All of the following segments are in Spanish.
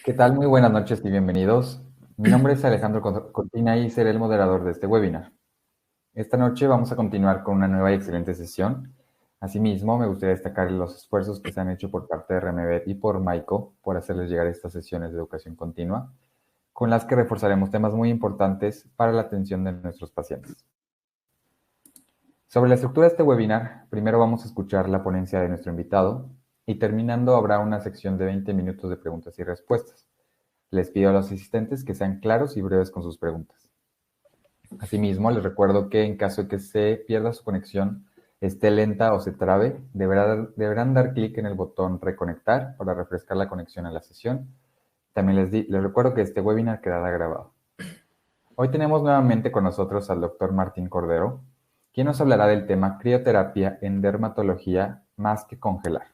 ¿Qué tal? Muy buenas noches y bienvenidos. Mi nombre es Alejandro Cortina y seré el moderador de este webinar. Esta noche vamos a continuar con una nueva y excelente sesión. Asimismo, me gustaría destacar los esfuerzos que se han hecho por parte de Remebet y por Maico por hacerles llegar estas sesiones de educación continua, con las que reforzaremos temas muy importantes para la atención de nuestros pacientes. Sobre la estructura de este webinar, primero vamos a escuchar la ponencia de nuestro invitado y terminando habrá una sección de 20 minutos de preguntas y respuestas. Les pido a los asistentes que sean claros y breves con sus preguntas. Asimismo, les recuerdo que en caso de que se pierda su conexión, esté lenta o se trabe, deberán dar clic en el botón reconectar para refrescar la conexión a la sesión. También les recuerdo que este webinar quedará grabado. Hoy tenemos nuevamente con nosotros al doctor Martín Cordero, quien nos hablará del tema crioterapia en dermatología más que congelar.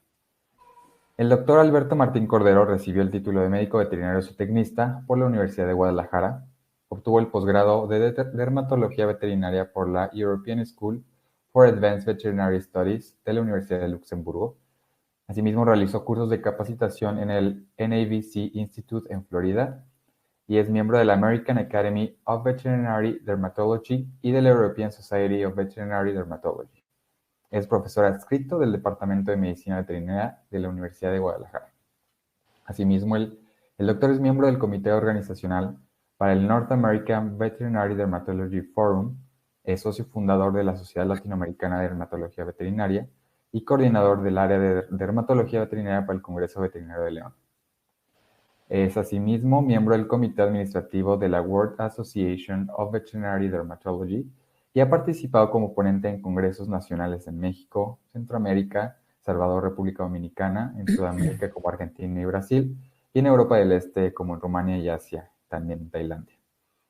El doctor Alberto Martín Cordero recibió el título de médico veterinario zootecnista por la Universidad de Guadalajara, obtuvo el posgrado de dermatología veterinaria por la European School for Advanced Veterinary Studies de la Universidad de Luxemburgo. Asimismo, realizó cursos de capacitación en el NAVC Institute en Florida y es miembro de la American Academy of Veterinary Dermatology y de la European Society of Veterinary Dermatology. Es profesor adscrito del Departamento de Medicina Veterinaria de la Universidad de Guadalajara. Asimismo, el doctor es miembro del Comité Organizacional para el North American Veterinary Dermatology Forum, es socio fundador de la Sociedad Latinoamericana de Dermatología Veterinaria y coordinador del área de dermatología veterinaria para el Congreso Veterinario de León. Es asimismo miembro del Comité Administrativo de la World Association of Veterinary Dermatology y ha participado como ponente en congresos nacionales en México, Centroamérica, Salvador, República Dominicana, en Sudamérica como Argentina y Brasil, y en Europa del Este como en Rumania y Asia, también en Tailandia.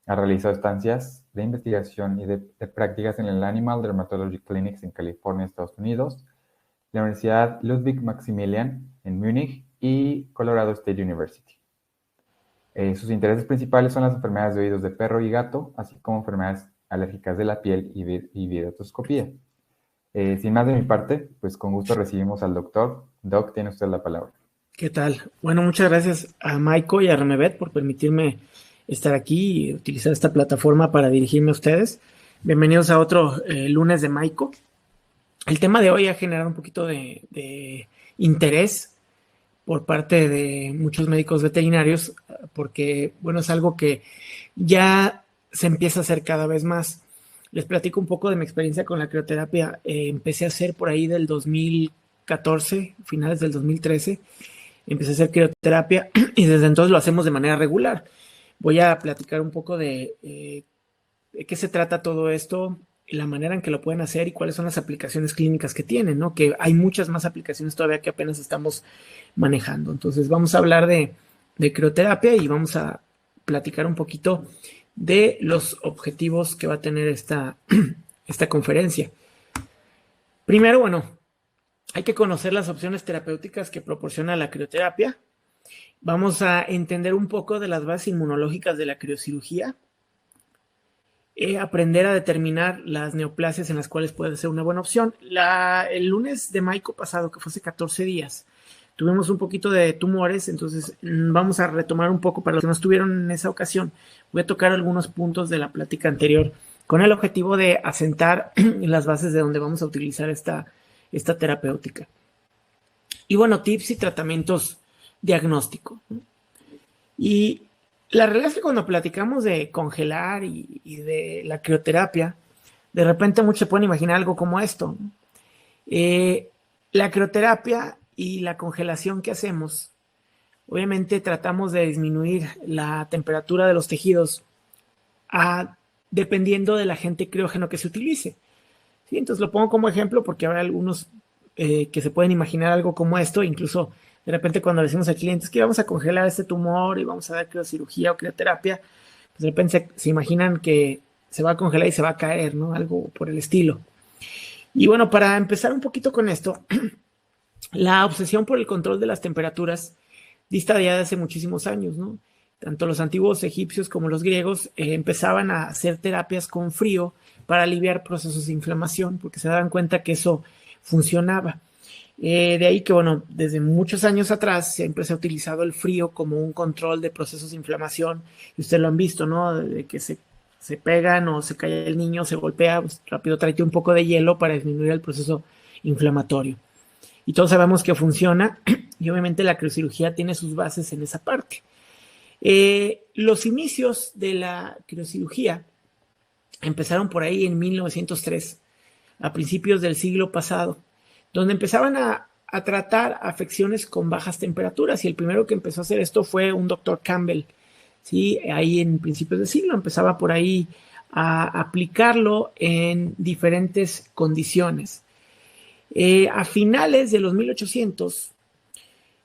Ha realizado estancias de investigación y de prácticas en el Animal Dermatology Clinics en California, Estados Unidos, la Universidad Ludwig Maximilian en Múnich y Colorado State University. Sus intereses principales son las enfermedades de oídos de perro y gato, así como enfermedades alérgicas de la piel y videotoscopía. Sin más de mi parte, pues con gusto recibimos al doctor. Doc, tiene usted la palabra. ¿Qué tal? Bueno, muchas gracias a Maico y a Remebet por permitirme estar aquí y utilizar esta plataforma para dirigirme a ustedes. Bienvenidos a otro lunes de Maico. El tema de hoy ha generado un poquito de interés por parte de muchos médicos veterinarios porque, bueno, es algo que ya se empieza a hacer cada vez más. Les platico un poco de mi experiencia con la crioterapia. Empecé a hacer por ahí del 2014, finales del 2013. Empecé a hacer crioterapia y desde entonces lo hacemos de manera regular. Voy a platicar un poco de qué se trata todo esto, la manera en que lo pueden hacer y cuáles son las aplicaciones clínicas que tienen, ¿no? Que hay muchas más aplicaciones todavía que apenas estamos manejando. Entonces vamos a hablar de crioterapia y vamos a platicar un poquito de los objetivos que va a tener esta conferencia. Primero, bueno, hay que conocer las opciones terapéuticas que proporciona la crioterapia. Vamos a entender un poco de las bases inmunológicas de la criocirugía. Aprender a determinar las neoplasias en las cuales puede ser una buena opción. El lunes de Maico pasado, que fue hace 14 días, tuvimos un poquito de tumores, entonces vamos a retomar un poco para los que no estuvieron en esa ocasión. Voy a tocar algunos puntos de la plática anterior con el objetivo de asentar las bases de donde vamos a utilizar esta terapéutica. Y bueno, tips y tratamientos diagnóstico. Y la realidad es que cuando platicamos de congelar y de la crioterapia, de repente muchos se pueden imaginar algo como esto. La crioterapia y la congelación que hacemos, obviamente tratamos de disminuir la temperatura de los tejidos dependiendo del agente criógeno que se utilice. ¿Sí? Entonces lo pongo como ejemplo porque habrá algunos que se pueden imaginar algo como esto, incluso de repente cuando le decimos a clientes que vamos a congelar este tumor y vamos a dar criocirugía o crioterapia, pues de repente se imaginan que se va a congelar y se va a caer, ¿no? Algo por el estilo. Y bueno, para empezar un poquito con esto, la obsesión por el control de las temperaturas dista ya de hace muchísimos años, ¿no? Tanto los antiguos egipcios como los griegos empezaban a hacer terapias con frío para aliviar procesos de inflamación, porque se daban cuenta que eso funcionaba. De ahí que, bueno, desde muchos años atrás siempre se ha utilizado el frío como un control de procesos de inflamación. Y ustedes lo han visto, ¿no? De que se pegan o se cae el niño, se golpea, pues rápido tráete un poco de hielo para disminuir el proceso inflamatorio. Y todos sabemos que funciona y obviamente la criocirugía tiene sus bases en esa parte. Los inicios de la criocirugía empezaron por ahí en 1903, a principios del siglo pasado, donde empezaban a tratar afecciones con bajas temperaturas, y el primero que empezó a hacer esto fue un doctor Campbell, ¿sí? Ahí en principios del siglo empezaba por ahí a aplicarlo en diferentes condiciones. A finales de los 1800,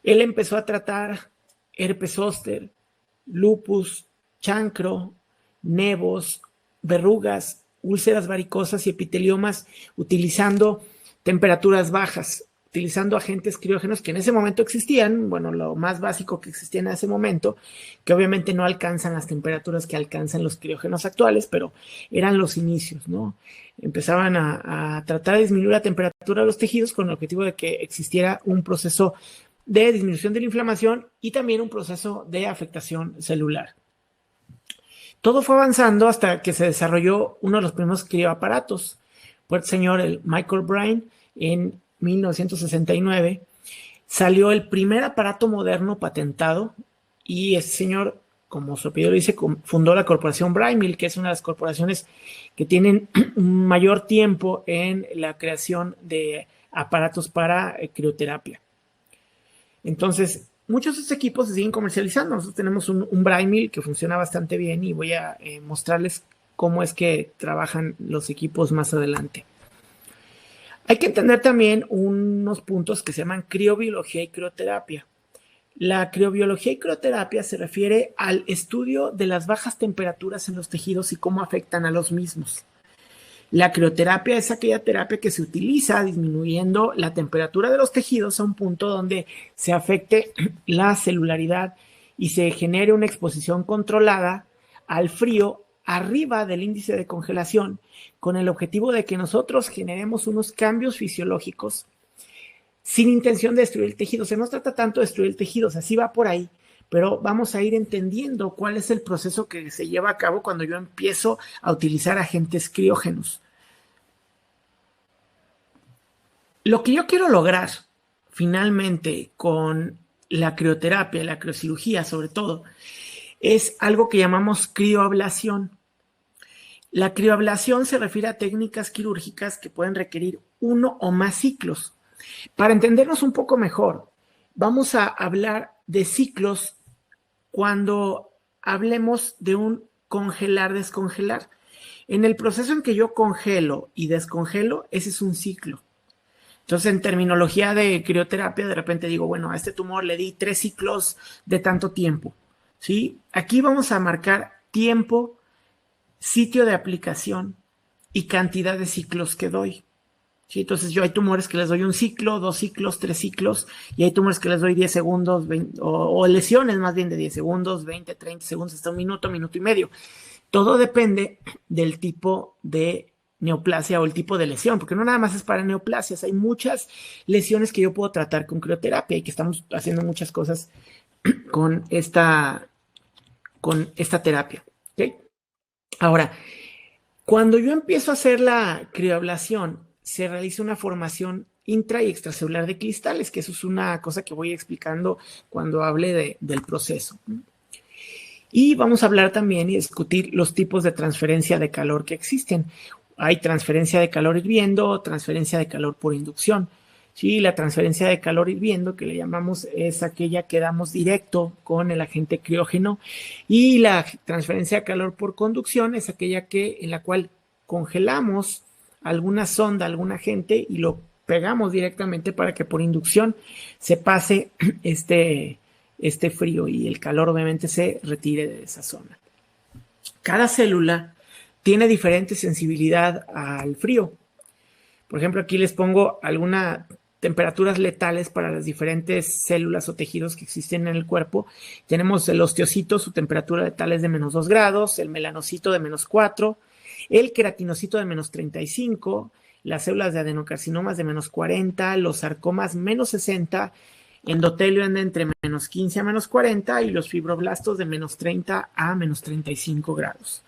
él empezó a tratar herpes zóster, lupus, chancro, nevos, verrugas, úlceras varicosas y epiteliomas, utilizando temperaturas bajas, utilizando agentes criógenos que en ese momento existían, bueno, lo más básico que existía en ese momento, que obviamente no alcanzan las temperaturas que alcanzan los criógenos actuales, pero eran los inicios, ¿no? Empezaban a tratar de disminuir la temperatura de los tejidos con el objetivo de que existiera un proceso de disminución de la inflamación y también un proceso de afectación celular. Todo fue avanzando hasta que se desarrolló uno de los primeros crioaparatos. Fue el señor Michael Bryan en 1969. Salió el primer aparato moderno patentado y ese señor, como su apellido lo dice, fundó la corporación Bryan, que es una de las corporaciones que tienen un mayor tiempo en la creación de aparatos para crioterapia. Entonces, muchos de estos equipos se siguen comercializando. Nosotros tenemos un Bryan que funciona bastante bien y voy a mostrarles cómo es que trabajan los equipos más adelante. Hay que entender también unos puntos que se llaman criobiología y crioterapia. La criobiología y crioterapia se refiere al estudio de las bajas temperaturas en los tejidos y cómo afectan a los mismos. La crioterapia es aquella terapia que se utiliza disminuyendo la temperatura de los tejidos a un punto donde se afecte la celularidad y se genere una exposición controlada al frío arriba del índice de congelación, con el objetivo de que nosotros generemos unos cambios fisiológicos sin intención de destruir el tejido. Se no trata tanto de destruir el tejido, o sea, sí va por ahí, pero vamos a ir entendiendo cuál es el proceso que se lleva a cabo cuando yo empiezo a utilizar agentes criógenos. Lo que yo quiero lograr finalmente con la crioterapia, la criocirugía sobre todo, es algo que llamamos crioablación. La crioablación se refiere a técnicas quirúrgicas que pueden requerir uno o más ciclos. Para entendernos un poco mejor, vamos a hablar de ciclos cuando hablemos de un congelar-descongelar. En el proceso en que yo congelo y descongelo, ese es un ciclo. Entonces, en terminología de crioterapia, de repente digo, bueno, a este tumor le di 3 ciclos de tanto tiempo, ¿sí? Aquí vamos a marcar tiempo, sitio de aplicación y cantidad de ciclos que doy. ¿Sí? Entonces, yo hay tumores que les doy 1 ciclo, 2 ciclos, 3 ciclos, y hay tumores que les doy 10 segundos, 20, o lesiones más bien de 10 segundos, 20, 30 segundos, hasta 1 minuto, minuto y medio. Todo depende del tipo de neoplasia o el tipo de lesión, porque no nada más es para neoplasias, hay muchas lesiones que yo puedo tratar con crioterapia y que estamos haciendo muchas cosas con esta terapia. ¿Okay? Ahora, cuando yo empiezo a hacer la crioablación, se realiza una formación intra y extracelular de cristales, que eso es una cosa que voy explicando cuando hable del proceso. Y vamos a hablar también y discutir los tipos de transferencia de calor que existen. Hay transferencia de calor hirviendo, transferencia de calor por inducción. Sí, la transferencia de calor hirviendo, que le llamamos, es aquella que damos directo con el agente criógeno, y la transferencia de calor por conducción es aquella en la cual congelamos alguna sonda, algún agente y lo pegamos directamente para que por inducción se pase este frío y el calor obviamente se retire de esa zona. Cada célula tiene diferente sensibilidad al frío. Por ejemplo, aquí les pongo algunas temperaturas letales para las diferentes células o tejidos que existen en el cuerpo. Tenemos el osteocito, su temperatura letal es de -2 grados, el melanocito de -4, el queratinocito de -35, las células de adenocarcinomas de menos 40, los sarcomas menos 60, endotelio anda entre menos 15 a menos 40 y los fibroblastos de menos 30 a menos 35 grados.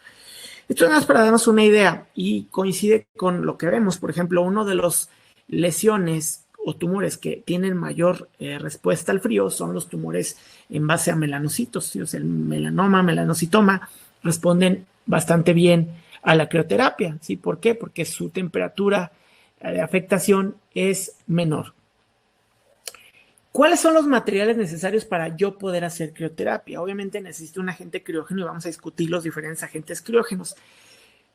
Esto es más para darnos una idea y coincide con lo que vemos. Por ejemplo, uno de los lesiones o tumores que tienen mayor respuesta al frío son los tumores en base a melanocitos. ¿Sí? O sea, el melanoma, melanocitoma responden bastante bien a la crioterapia. ¿Sí? ¿Por qué? Porque su temperatura de afectación es menor. ¿Cuáles son los materiales necesarios para yo poder hacer crioterapia? Obviamente necesito un agente criógeno y vamos a discutir los diferentes agentes criógenos.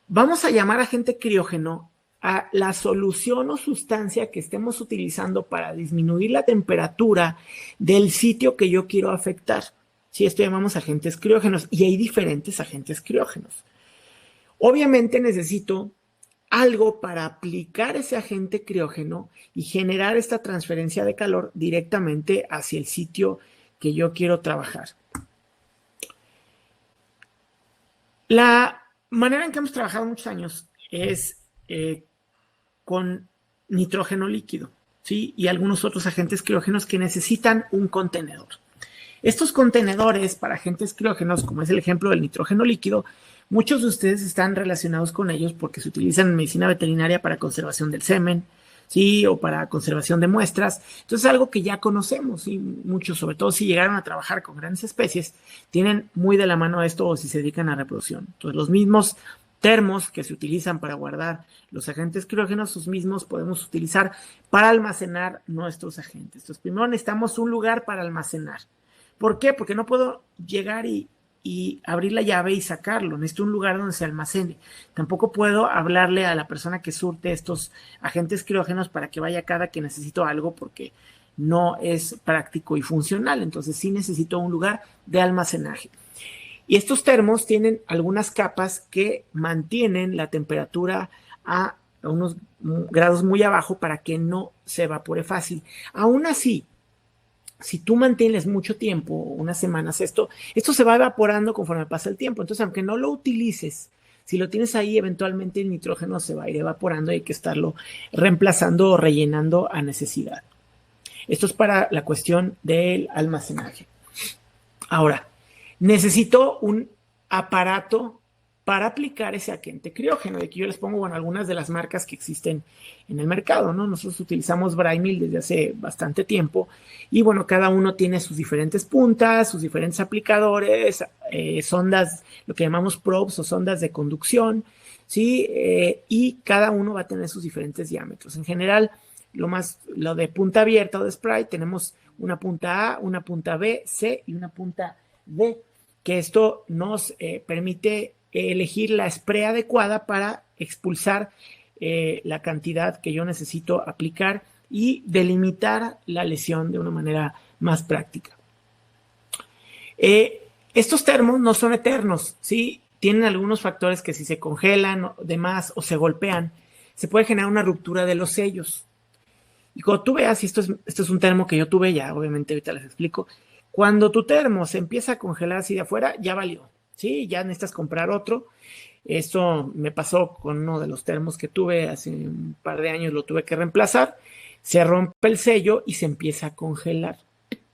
Vamos a llamar agente criógeno a la solución o sustancia que estemos utilizando para disminuir la temperatura del sitio que yo quiero afectar. Sí, esto llamamos agentes criógenos y hay diferentes agentes criógenos. Obviamente necesito algo para aplicar ese agente criógeno y generar esta transferencia de calor directamente hacia el sitio que yo quiero trabajar. La manera en que hemos trabajado muchos años es con nitrógeno líquido, ¿sí? Y algunos otros agentes criógenos que necesitan un contenedor. Estos contenedores para agentes criógenos, como es el ejemplo del nitrógeno líquido, muchos de ustedes están relacionados con ellos porque se utilizan en medicina veterinaria para conservación del semen, ¿sí? O para conservación de muestras. Entonces es algo que ya conocemos, ¿sí? Muchos, sobre todo si llegaron a trabajar con grandes especies, tienen muy de la mano esto o si se dedican a reproducción. Entonces los mismos termos que se utilizan para guardar los agentes criógenos, sus mismos podemos utilizar para almacenar nuestros agentes. Entonces primero necesitamos un lugar para almacenar. ¿Por qué? Porque no puedo llegar y abrir la llave y sacarlo. Necesito un lugar donde se almacene. Tampoco puedo hablarle a la persona que surte estos agentes criógenos para que vaya cada que necesito algo porque no es práctico y funcional. Entonces sí necesito un lugar de almacenaje. Y estos termos tienen algunas capas que mantienen la temperatura a unos grados muy abajo para que no se evapore fácil. Aún así, si tú mantienes mucho tiempo, unas semanas, esto se va evaporando conforme pasa el tiempo. Entonces, aunque no lo utilices, si lo tienes ahí, eventualmente el nitrógeno se va a ir evaporando y hay que estarlo reemplazando o rellenando a necesidad. Esto es para la cuestión del almacenaje. Ahora, necesito un aparato para aplicar ese agente criógeno. Y aquí yo les pongo, bueno, algunas de las marcas que existen en el mercado, ¿no? Nosotros utilizamos Brymil desde hace bastante tiempo y, bueno, cada uno tiene sus diferentes puntas, sus diferentes aplicadores, sondas, lo que llamamos probes o sondas de conducción, ¿sí? Y cada uno va a tener sus diferentes diámetros. En general, lo de punta abierta o de spray, tenemos una punta A, una punta B, C y una punta D, que esto nos permite elegir la spray adecuada para expulsar la cantidad que yo necesito aplicar y delimitar la lesión de una manera más práctica. Estos termos no son eternos, ¿sí? Tienen algunos factores que si se congelan de más o se golpean, se puede generar una ruptura de los sellos. Y cuando tú veas, y esto es un termo que yo tuve ya, obviamente ahorita les explico, cuando tu termo se empieza a congelar así de afuera, ya valió, ¿sí? Ya necesitas comprar otro. Esto me pasó con uno de los termos que tuve hace un par de años, lo tuve que reemplazar. Se rompe el sello y se empieza a congelar,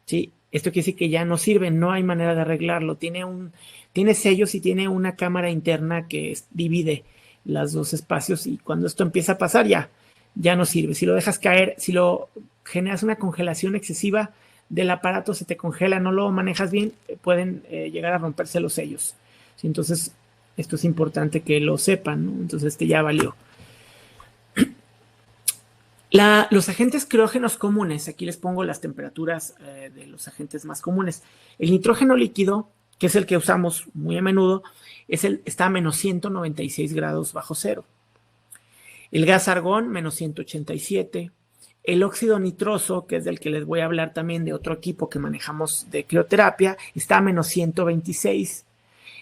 ¿sí? Esto quiere decir que ya no sirve, no hay manera de arreglarlo. Tiene sellos y tiene una cámara interna que divide los dos espacios y cuando esto empieza a pasar ya no sirve. Si lo dejas caer, si lo generas una congelación excesiva del aparato, se te congela, no lo manejas bien, pueden llegar a romperse los sellos. ¿Sí? Entonces, esto es importante que lo sepan, ¿no? Entonces, ya valió. Los agentes criógenos comunes, aquí les pongo las temperaturas de los agentes más comunes. El nitrógeno líquido, que es el que usamos muy a menudo, está a menos 196 grados bajo cero. El gas argón, menos 187. El óxido nitroso, que es del que les voy a hablar también de otro equipo que manejamos de crioterapia, está a menos 126.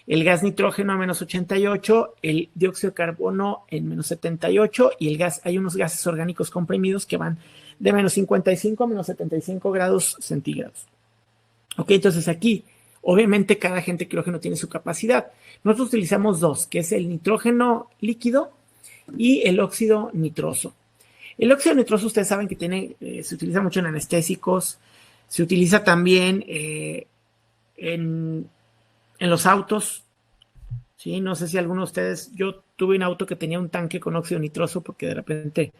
El gas nitrógeno a menos 88, el dióxido de carbono en menos 78 y hay unos gases orgánicos comprimidos que van de menos 55 a menos 75 grados centígrados. Ok, entonces aquí, obviamente cada agente criógeno tiene su capacidad. Nosotros utilizamos dos, que es el nitrógeno líquido y el óxido nitroso. El óxido nitroso, ustedes saben que se utiliza mucho en anestésicos, se utiliza también en los autos, ¿sí? No sé si alguno de ustedes, yo tuve un auto que tenía un tanque con óxido nitroso porque de repente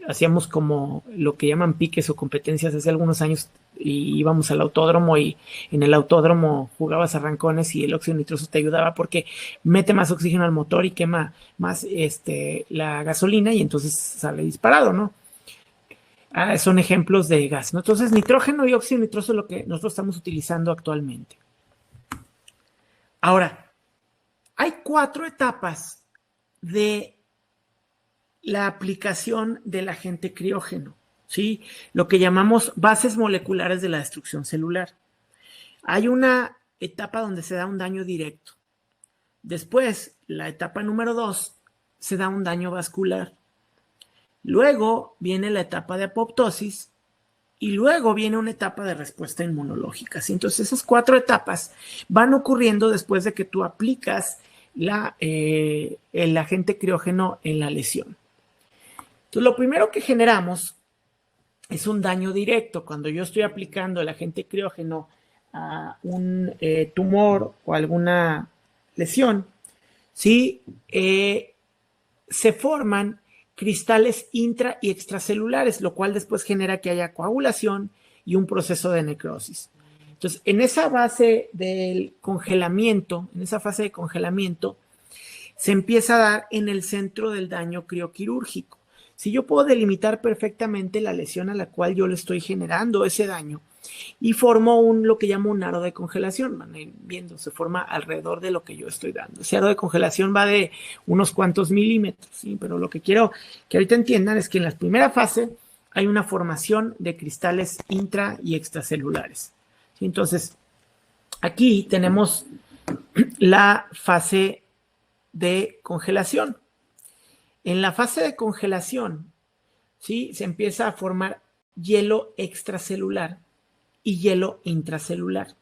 hacíamos como lo que llaman piques o competencias hace algunos años y íbamos al autódromo y en el autódromo jugabas arrancones y el óxido nitroso te ayudaba porque mete más oxígeno al motor y quema más la gasolina y entonces sale disparado, ¿no? Son ejemplos de gas, ¿no? Entonces nitrógeno y óxido nitroso es lo que nosotros estamos utilizando actualmente. Ahora, hay 4 etapas de la aplicación del agente criógeno, ¿sí? Lo que llamamos bases moleculares de la destrucción celular. Hay una etapa donde se da un daño directo. Después, la etapa número 2, se da un daño vascular. Luego viene la etapa de apoptosis y luego viene una etapa de respuesta inmunológica, ¿sí? Entonces, esas 4 etapas van ocurriendo después de que tú aplicas el agente criógeno en la lesión. Entonces, lo primero que generamos es un daño directo. Cuando yo estoy aplicando el agente criógeno a un tumor o alguna lesión, ¿sí? Se forman cristales intra y extracelulares, lo cual después genera que haya coagulación y un proceso de necrosis. Entonces, en esa base del congelamiento, se empieza a dar en el centro del daño crioquirúrgico. Si yo puedo delimitar perfectamente la lesión a la cual yo le estoy generando ese daño y formo lo que llamo un aro de congelación, van viendo, se forma alrededor de lo que yo estoy dando. Ese aro de congelación va de unos cuantos milímetros, ¿sí? Pero lo que quiero que ahorita entiendan es que en la primera fase hay una formación de cristales intra y extracelulares, ¿sí? Entonces, aquí tenemos la fase de congelación. En la fase de congelación, ¿sí? Se empieza a formar hielo extracelular y hielo intracelular.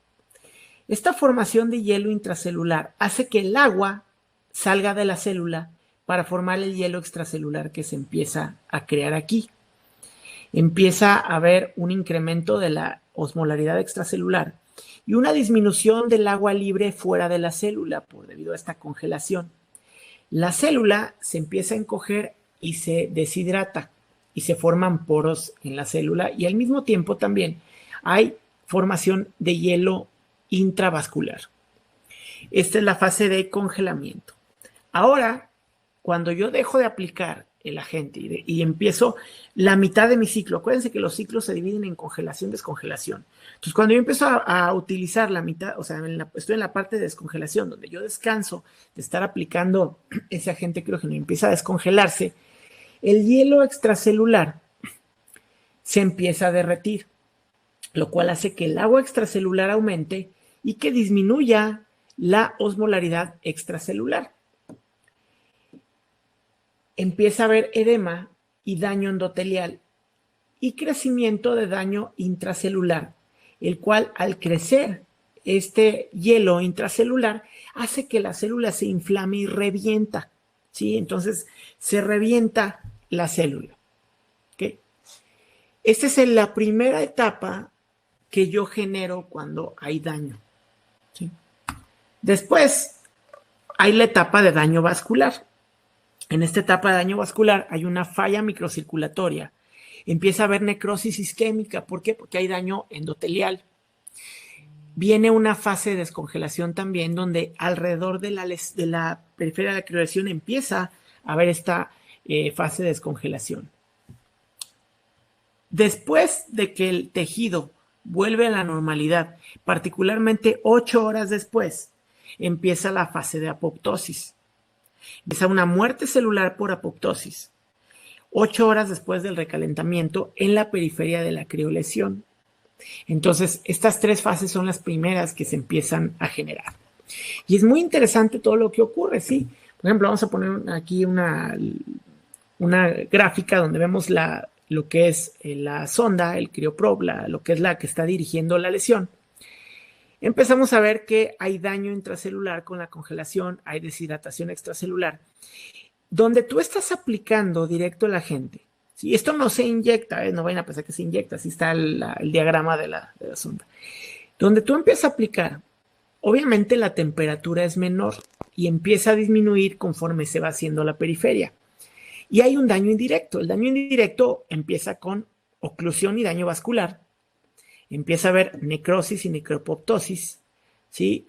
Esta formación de hielo intracelular hace que el agua salga de la célula para formar el hielo extracelular que se empieza a crear aquí. Empieza a haber un incremento de la osmolaridad extracelular y una disminución del agua libre fuera de la célula debido a esta congelación. La célula se empieza a encoger y se deshidrata y se forman poros en la célula y al mismo tiempo también hay formación de hielo intravascular. Esta es la fase de congelamiento. Ahora, cuando yo dejo de aplicar el agente y empiezo la mitad de mi ciclo, acuérdense que los ciclos se dividen en congelación, descongelación. Entonces, cuando yo empiezo a utilizar la mitad, o sea, estoy en la parte de descongelación, donde yo descanso de estar aplicando ese agente criógeno y empieza a descongelarse, el hielo extracelular se empieza a derretir, lo cual hace que el agua extracelular aumente y que disminuya la osmolaridad extracelular. Empieza a haber edema y daño endotelial y crecimiento de daño intracelular, el cual al crecer este hielo intracelular hace que la célula se inflame y revienta, ¿sí? Entonces se revienta la célula, ¿ok? Esta es la primera etapa que yo genero cuando hay daño, ¿sí? Después hay la etapa de daño vascular. En esta etapa de daño vascular hay una falla microcirculatoria. Empieza a haber necrosis isquémica. ¿Por qué? Porque hay daño endotelial. Viene una fase de descongelación también donde alrededor de la periferia de la criolesión empieza a haber esta fase de descongelación. Después de que el tejido vuelve a la normalidad, particularmente 8 horas después, empieza la fase de apoptosis. Empieza una muerte celular por apoptosis, 8 horas después del recalentamiento en la periferia de la criolesión. Entonces, estas 3 fases son las primeras que se empiezan a generar. Y es muy interesante todo lo que ocurre, ¿sí? Por ejemplo, vamos a poner aquí una gráfica donde vemos lo que es la sonda, el crioprobe, lo que es la que está dirigiendo la lesión. Empezamos a ver que hay daño intracelular con la congelación, hay deshidratación extracelular. donde tú estás aplicando directo a la gente. ¿Sí? Esto no se inyecta, no vayan a pensar que se inyecta, así está el diagrama de la sonda. Donde tú empiezas a aplicar, obviamente la temperatura es menor y empieza a disminuir conforme se va haciendo la periferia. Y hay un daño indirecto. El daño indirecto empieza con oclusión y daño vascular. Empieza a haber necrosis y necropoptosis, ¿sí?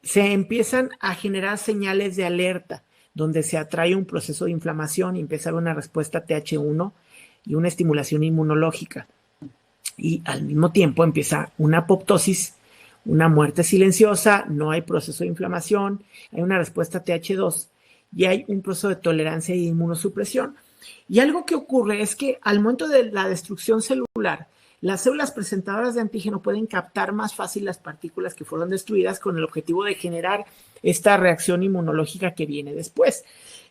Se empiezan a generar señales de alerta, donde se atrae un proceso de inflamación y empieza a haber una respuesta TH1 y una estimulación inmunológica. Y al mismo tiempo empieza una apoptosis, una muerte silenciosa, no hay proceso de inflamación, hay una respuesta TH2 y hay un proceso de tolerancia e inmunosupresión. Y algo que ocurre es que al momento de la destrucción celular, las células presentadoras de antígeno pueden captar más fácil las partículas que fueron destruidas con el objetivo de generar esta reacción inmunológica que viene después.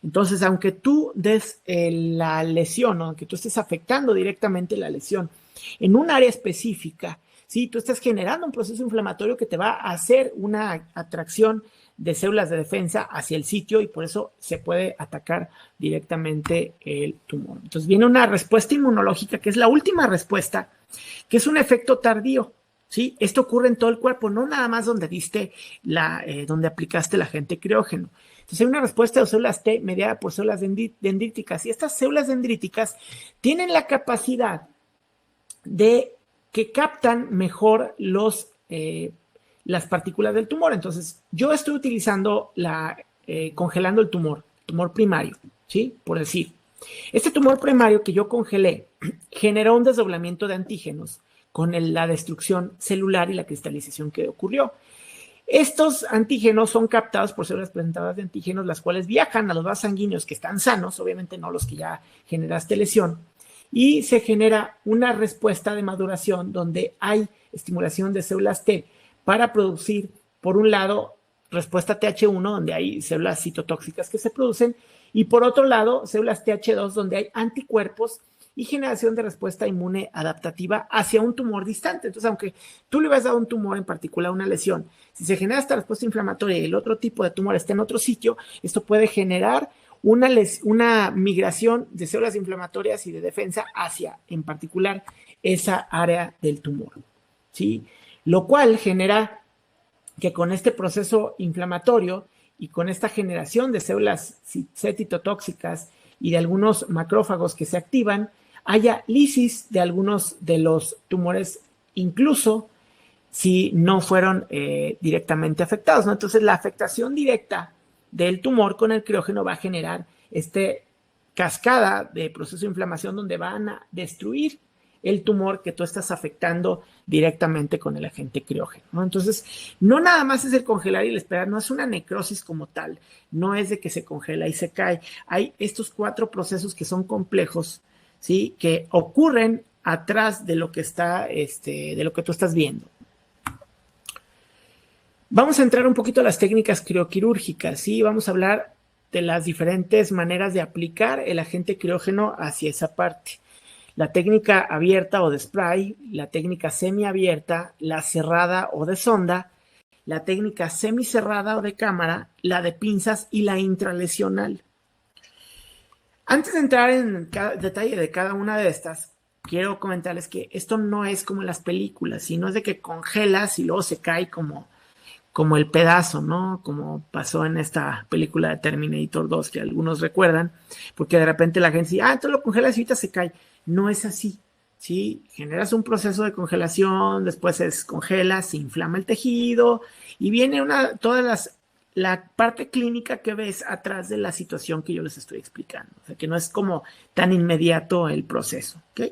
Entonces, aunque tú des la lesión, aunque tú estés afectando directamente la lesión en un área específica, ¿sí? Tú estás generando un proceso inflamatorio que te va a hacer una atracción de células de defensa hacia el sitio y por eso se puede atacar directamente el tumor. Entonces viene una respuesta inmunológica que es la última respuesta, que es un efecto tardío, ¿sí? Esto ocurre en todo el cuerpo, no nada más donde donde aplicaste el agente criógeno. Entonces hay una respuesta de células T mediada por células dendríticas y estas células dendríticas tienen la capacidad de que captan mejor las partículas del tumor. Entonces, yo estoy utilizando congelando el tumor primario, ¿sí? Por decir, este tumor primario que yo congelé generó un desdoblamiento de antígenos con la destrucción celular y la cristalización que ocurrió. Estos antígenos son captados por células presentadoras de antígenos, las cuales viajan a los vasos sanguíneos que están sanos, obviamente no los que ya generaste lesión, y se genera una respuesta de maduración donde hay estimulación de células T para producir, por un lado, respuesta TH1, donde hay células citotóxicas que se producen, y por otro lado, células TH2, donde hay anticuerpos y generación de respuesta inmune adaptativa hacia un tumor distante. Entonces, aunque tú le hubieras dado un tumor, en particular una lesión, si se genera esta respuesta inflamatoria y el otro tipo de tumor está en otro sitio, esto puede generar una migración de células inflamatorias y de defensa hacia, en particular, esa área del tumor, ¿sí? Lo cual genera que con este proceso inflamatorio y con esta generación de células citotóxicas y de algunos macrófagos que se activan, haya lisis de algunos de los tumores, incluso si no fueron directamente afectados, ¿no? Entonces, la afectación directa del tumor con el criógeno va a generar cascada de proceso de inflamación donde van a destruir el tumor que tú estás afectando directamente con el agente criógeno, ¿no? Entonces, no nada más es el congelar y el esperar, no es una necrosis como tal, no es de que se congela y se cae. Hay estos 4 procesos que son complejos, ¿sí? Que ocurren atrás de lo que está, de lo que tú estás viendo. Vamos a entrar un poquito a las técnicas crioquirúrgicas, ¿sí? Vamos a hablar de las diferentes maneras de aplicar el agente criógeno hacia esa parte. La técnica abierta o de spray, la técnica semiabierta, la cerrada o de sonda, la técnica semicerrada o de cámara, la de pinzas y la intralesional. Antes de entrar en detalle de cada una de estas, quiero comentarles que esto no es como en las películas, sino es de que congelas y luego se cae como el pedazo, ¿no? Como pasó en esta película de Terminator 2, que algunos recuerdan, porque de repente la gente dice, tú lo congelas y ahorita se cae. No es así, ¿sí? Generas un proceso de congelación, después se descongela, se inflama el tejido y viene la parte clínica que ves atrás de la situación que yo les estoy explicando. O sea, que no es como tan inmediato el proceso, ¿ok?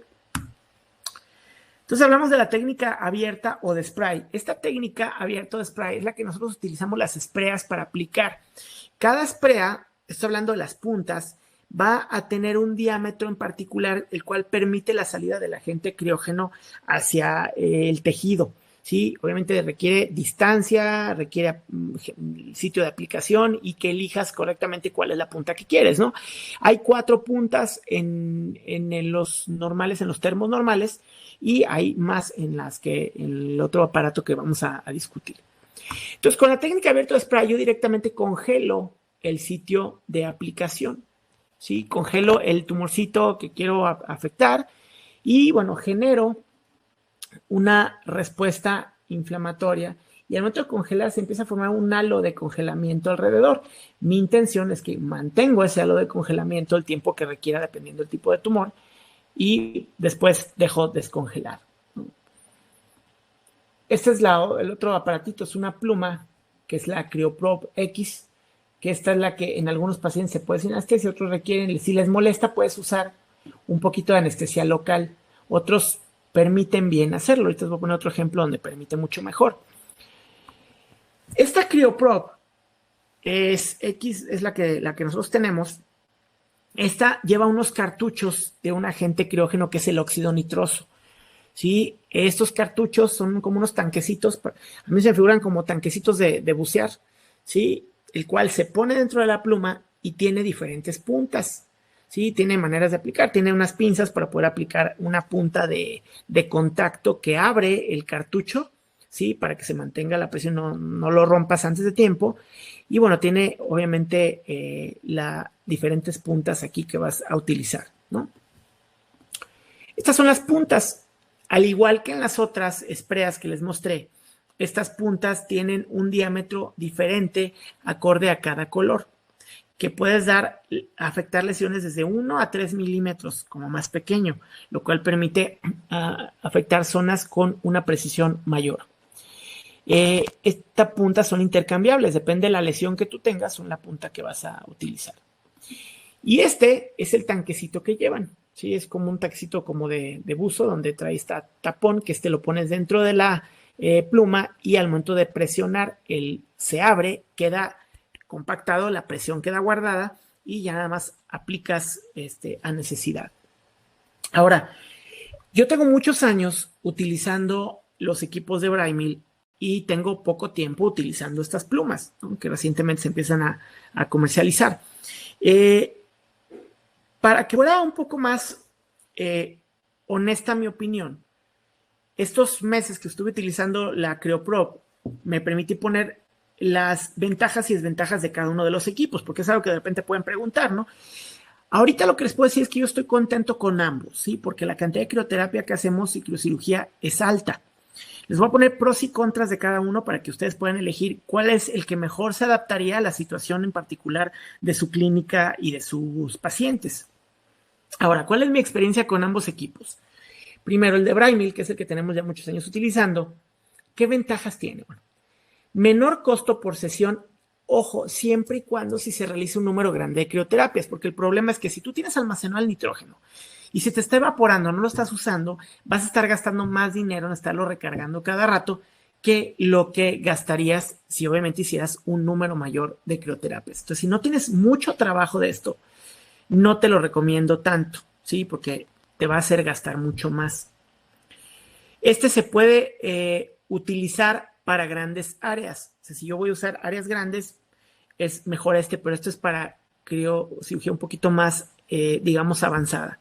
Entonces hablamos de la técnica abierta o de spray. Esta técnica abierta o de spray es la que nosotros utilizamos las spreas para aplicar. Cada sprea, estoy hablando de las puntas, va a tener un diámetro en particular, el cual permite la salida del agente criógeno hacia el tejido, ¿sí? Obviamente requiere distancia, requiere sitio de aplicación y que elijas correctamente cuál es la punta que quieres, ¿no? Hay 4 puntas en los normales, en los termos normales, y hay más en el otro aparato que vamos a discutir. Entonces, con la técnica abierta de spray, yo directamente congelo el sitio de aplicación, ¿sí? Congelo el tumorcito que quiero afectar y, bueno, genero una respuesta inflamatoria y al momento de congelar se empieza a formar un halo de congelamiento alrededor. Mi intención es que mantengo ese halo de congelamiento el tiempo que requiera dependiendo del tipo de tumor y después dejo descongelar. Este es el otro aparatito, es una pluma que es la CryoProbe X, que esta es la que en algunos pacientes se puede sin anestesia, otros requieren, si les molesta puedes usar un poquito de anestesia local, otros permiten bien hacerlo. Ahorita les voy a poner otro ejemplo donde permite mucho mejor. Esta CryoProbe es la que nosotros tenemos. Esta lleva unos cartuchos de un agente criógeno que es el óxido nitroso. ¿Sí? Estos cartuchos son como unos tanquecitos, a mí se me figuran como tanquecitos de bucear, ¿sí? El cual se pone dentro de la pluma y tiene diferentes puntas, ¿sí? Tiene maneras de aplicar, tiene unas pinzas para poder aplicar una punta de contacto que abre el cartucho, ¿sí? Para que se mantenga la presión, no lo rompas antes de tiempo. Y bueno, tiene obviamente las diferentes puntas aquí que vas a utilizar, ¿no? Estas son las puntas. Al igual que en las otras espreas que les mostré, estas puntas tienen un diámetro diferente acorde a cada color, que puedes afectar lesiones desde 1 a 3 milímetros, como más pequeño, lo cual permite afectar zonas con una precisión mayor. Estas puntas son intercambiables, depende de la lesión que tú tengas, son la punta que vas a utilizar. Y este es el tanquecito que llevan. Sí, es como un tanquecito como de buzo donde trae este tapón que lo pones dentro de la pluma y al momento de presionar se abre, queda compactado, la presión queda guardada y ya nada más aplicas a necesidad. Ahora, yo tengo muchos años utilizando los equipos de Braimil y tengo poco tiempo utilizando estas plumas, ¿no? Que recientemente se empiezan a comercializar. Para que fuera un poco más honesta mi opinión, estos meses que estuve utilizando la CryoProbe me permití poner las ventajas y desventajas de cada uno de los equipos, porque es algo que de repente pueden preguntar, ¿no? Ahorita lo que les puedo decir es que yo estoy contento con ambos, ¿sí? Porque la cantidad de crioterapia que hacemos y criocirugía es alta. Les voy a poner pros y contras de cada uno para que ustedes puedan elegir cuál es el que mejor se adaptaría a la situación en particular de su clínica y de sus pacientes. Ahora, ¿cuál es mi experiencia con ambos equipos? Primero, el de Braimil, que es el que tenemos ya muchos años utilizando. ¿Qué ventajas tiene? Bueno, menor costo por sesión, ojo, siempre y cuando si se realice un número grande de crioterapias, porque el problema es que si tú tienes almacenado el nitrógeno y se te está evaporando, no lo estás usando, vas a estar gastando más dinero en estarlo recargando cada rato que lo que gastarías si obviamente hicieras un número mayor de crioterapias. Entonces, si no tienes mucho trabajo de esto, no te lo recomiendo tanto, ¿sí? Porque te va a hacer gastar mucho más. Este se puede utilizar para grandes áreas. O sea, si yo voy a usar áreas grandes, es mejor pero esto es para criocirugía un poquito más, digamos, avanzada.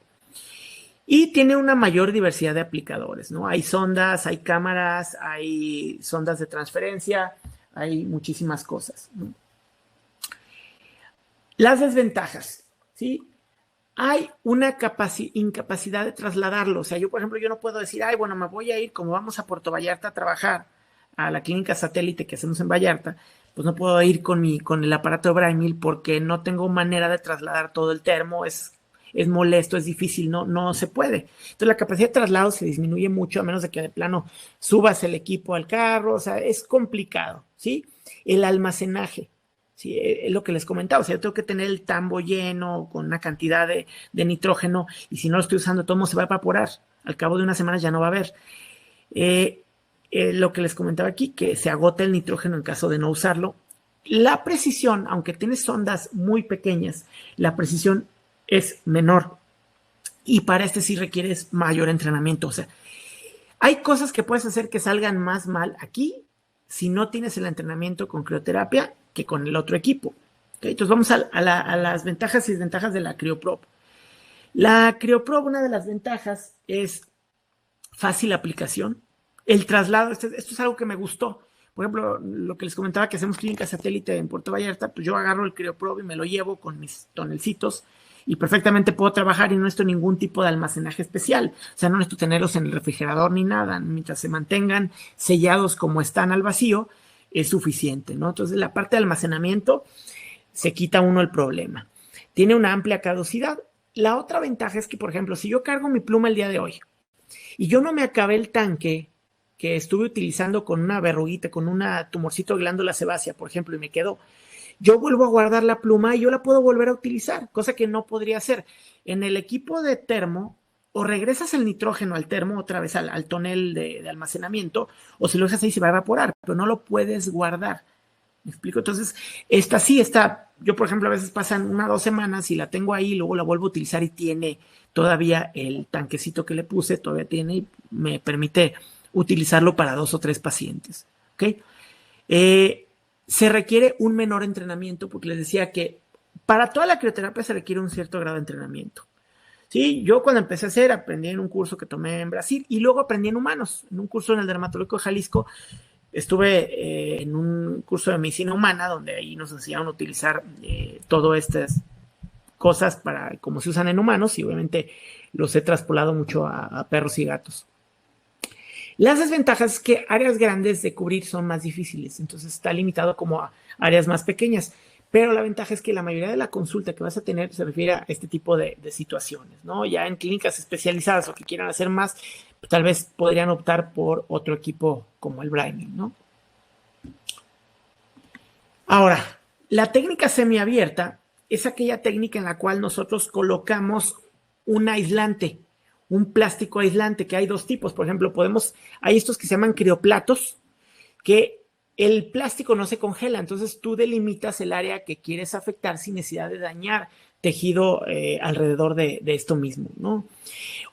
Y tiene una mayor diversidad de aplicadores, ¿no? Hay sondas, hay cámaras, hay sondas de transferencia, hay muchísimas cosas, ¿no? Las desventajas, ¿sí? Hay una incapacidad de trasladarlo. O sea, yo, por ejemplo, yo no puedo decir, ay, bueno, me voy a ir, como vamos a Puerto Vallarta a trabajar, a la clínica satélite que hacemos en Vallarta, pues no puedo ir con el aparato de Braimil porque no tengo manera de trasladar todo el termo, es molesto, es difícil, no se puede. Entonces la capacidad de traslado se disminuye mucho, a menos de que de plano subas el equipo al carro, o sea, es complicado, ¿sí? El almacenaje. Sí, es lo que les comentaba, o sea, yo tengo que tener el tambo lleno con una cantidad de nitrógeno y si no lo estoy usando, todo se va a evaporar. Al cabo de unas semanas ya no va a haber. Lo que les comentaba aquí, que se agota el nitrógeno en caso de no usarlo. La precisión, aunque tienes sondas muy pequeñas, la precisión es menor y para sí requieres mayor entrenamiento. O sea, hay cosas que puedes hacer que salgan más mal aquí si no tienes el entrenamiento con crioterapia que con el otro equipo. ¿Okay? Entonces vamos a las ventajas y desventajas de la CryoProbe. La CryoProbe, una de las ventajas es fácil aplicación. El traslado, esto es algo que me gustó. Por ejemplo, lo que les comentaba que hacemos clínica satélite en Puerto Vallarta, pues yo agarro el CryoProbe y me lo llevo con mis tonelcitos y perfectamente puedo trabajar y no necesito ningún tipo de almacenaje especial. O sea, no necesito tenerlos en el refrigerador ni nada. Mientras se mantengan sellados como están al vacío, es suficiente, ¿no? Entonces, la parte de almacenamiento se quita uno el problema. Tiene una amplia caducidad. La otra ventaja es que, por ejemplo, si yo cargo mi pluma el día de hoy y yo no me acabé el tanque que estuve utilizando con una verruguita, con un tumorcito de glándula sebácea, por ejemplo, y me quedó, yo vuelvo a guardar la pluma y yo la puedo volver a utilizar, cosa que no podría hacer. En el equipo de termo, o regresas el nitrógeno al termo, otra vez al tonel de almacenamiento, o si lo dejas ahí se va a evaporar, pero no lo puedes guardar. ¿Me explico? Entonces, esta sí está, yo por ejemplo a veces pasan 1 o 2 semanas y la tengo ahí, luego la vuelvo a utilizar y tiene todavía el tanquecito que le puse, todavía tiene y me permite utilizarlo para 2 o 3 pacientes. ¿Ok? Se requiere un menor entrenamiento porque les decía que para toda la crioterapia se requiere un cierto grado de entrenamiento. Sí, yo cuando empecé a hacer aprendí en un curso que tomé en Brasil y luego aprendí en humanos, en un curso en el Dermatológico de Jalisco. Estuve en un curso de medicina humana donde ahí nos enseñaron a utilizar todas estas cosas para como se usan en humanos y obviamente los he traspolado mucho a perros y gatos. Las desventajas es que áreas grandes de cubrir son más difíciles, entonces está limitado como a áreas más pequeñas, pero la ventaja es que la mayoría de la consulta que vas a tener se refiere a este tipo de situaciones, ¿no? Ya en clínicas especializadas o que quieran hacer más, tal vez podrían optar por otro equipo como el Briming, ¿no? Ahora, la técnica semiabierta es aquella técnica en la cual nosotros colocamos un aislante, un plástico aislante, que hay 2 tipos. Por ejemplo, hay estos que se llaman crioplatos, que el plástico no se congela, entonces tú delimitas el área que quieres afectar sin necesidad de dañar tejido alrededor de esto mismo, ¿no?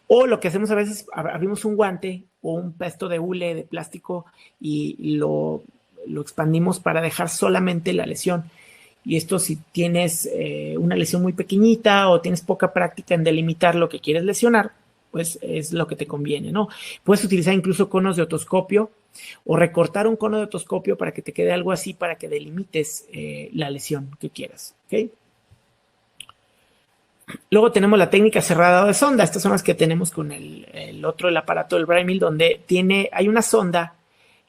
O lo que hacemos a veces, abrimos un guante o un pesto de hule de plástico y lo expandimos para dejar solamente la lesión. Y esto si tienes una lesión muy pequeñita o tienes poca práctica en delimitar lo que quieres lesionar, pues es lo que te conviene, ¿no? Puedes utilizar incluso conos de otoscopio o recortar un cono de otoscopio para que te quede algo así para que delimites la lesión que quieras, ¿ok? Luego tenemos la técnica cerrada de sonda. Estas son las que tenemos con el aparato del Brimil, donde hay una sonda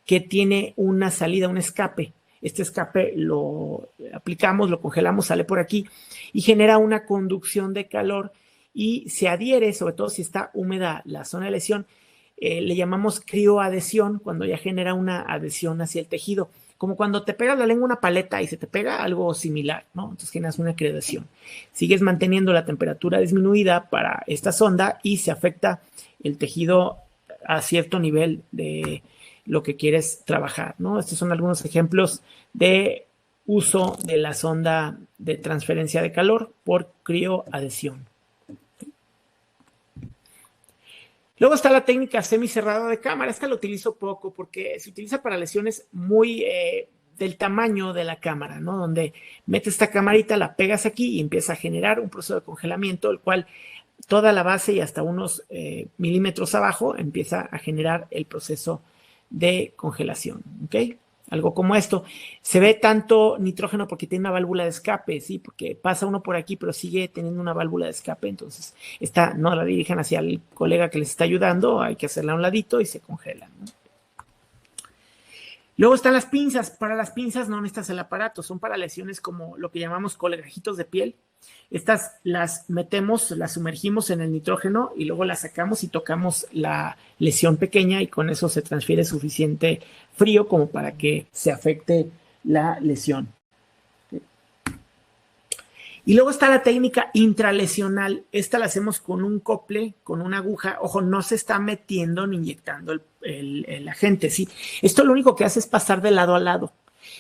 que tiene una salida, un escape. Este escape lo aplicamos, lo congelamos, sale por aquí y genera una conducción de calor y se adhiere, sobre todo si está húmeda la zona de lesión, le llamamos crioadhesión, cuando ya genera una adhesión hacia el tejido, como cuando te pegas la lengua una paleta y se te pega algo similar, ¿no? Entonces generas una crioadhesión. Sigues manteniendo la temperatura disminuida para esta sonda y se afecta el tejido a cierto nivel de lo que quieres trabajar, ¿no? Estos son algunos ejemplos de uso de la sonda de transferencia de calor por crioadhesión. Luego está la técnica semicerrada de cámara. Esta la utilizo poco porque se utiliza para lesiones muy del tamaño de la cámara, ¿no? Donde metes esta camarita, la pegas aquí y empieza a generar un proceso de congelamiento, el cual toda la base y hasta unos milímetros abajo empieza a generar el proceso de congelación, ¿ok? Algo como esto. Se ve tanto nitrógeno porque tiene una válvula de escape, ¿sí? Porque pasa uno por aquí, pero sigue teniendo una válvula de escape, entonces no la dirigen hacia el colega que les está ayudando, hay que hacerla a un ladito y se congela, ¿no? Luego están las pinzas. Para las pinzas no necesitas el aparato, son para lesiones como lo que llamamos colegajitos de piel. Estas las metemos, las sumergimos en el nitrógeno y luego las sacamos y tocamos la lesión pequeña y con eso se transfiere suficiente frío como para que se afecte la lesión. Y luego está la técnica intralesional. Esta la hacemos con un cople, con una aguja. Ojo, no se está metiendo ni inyectando el agente, ¿sí? Esto lo único que hace es pasar de lado a lado,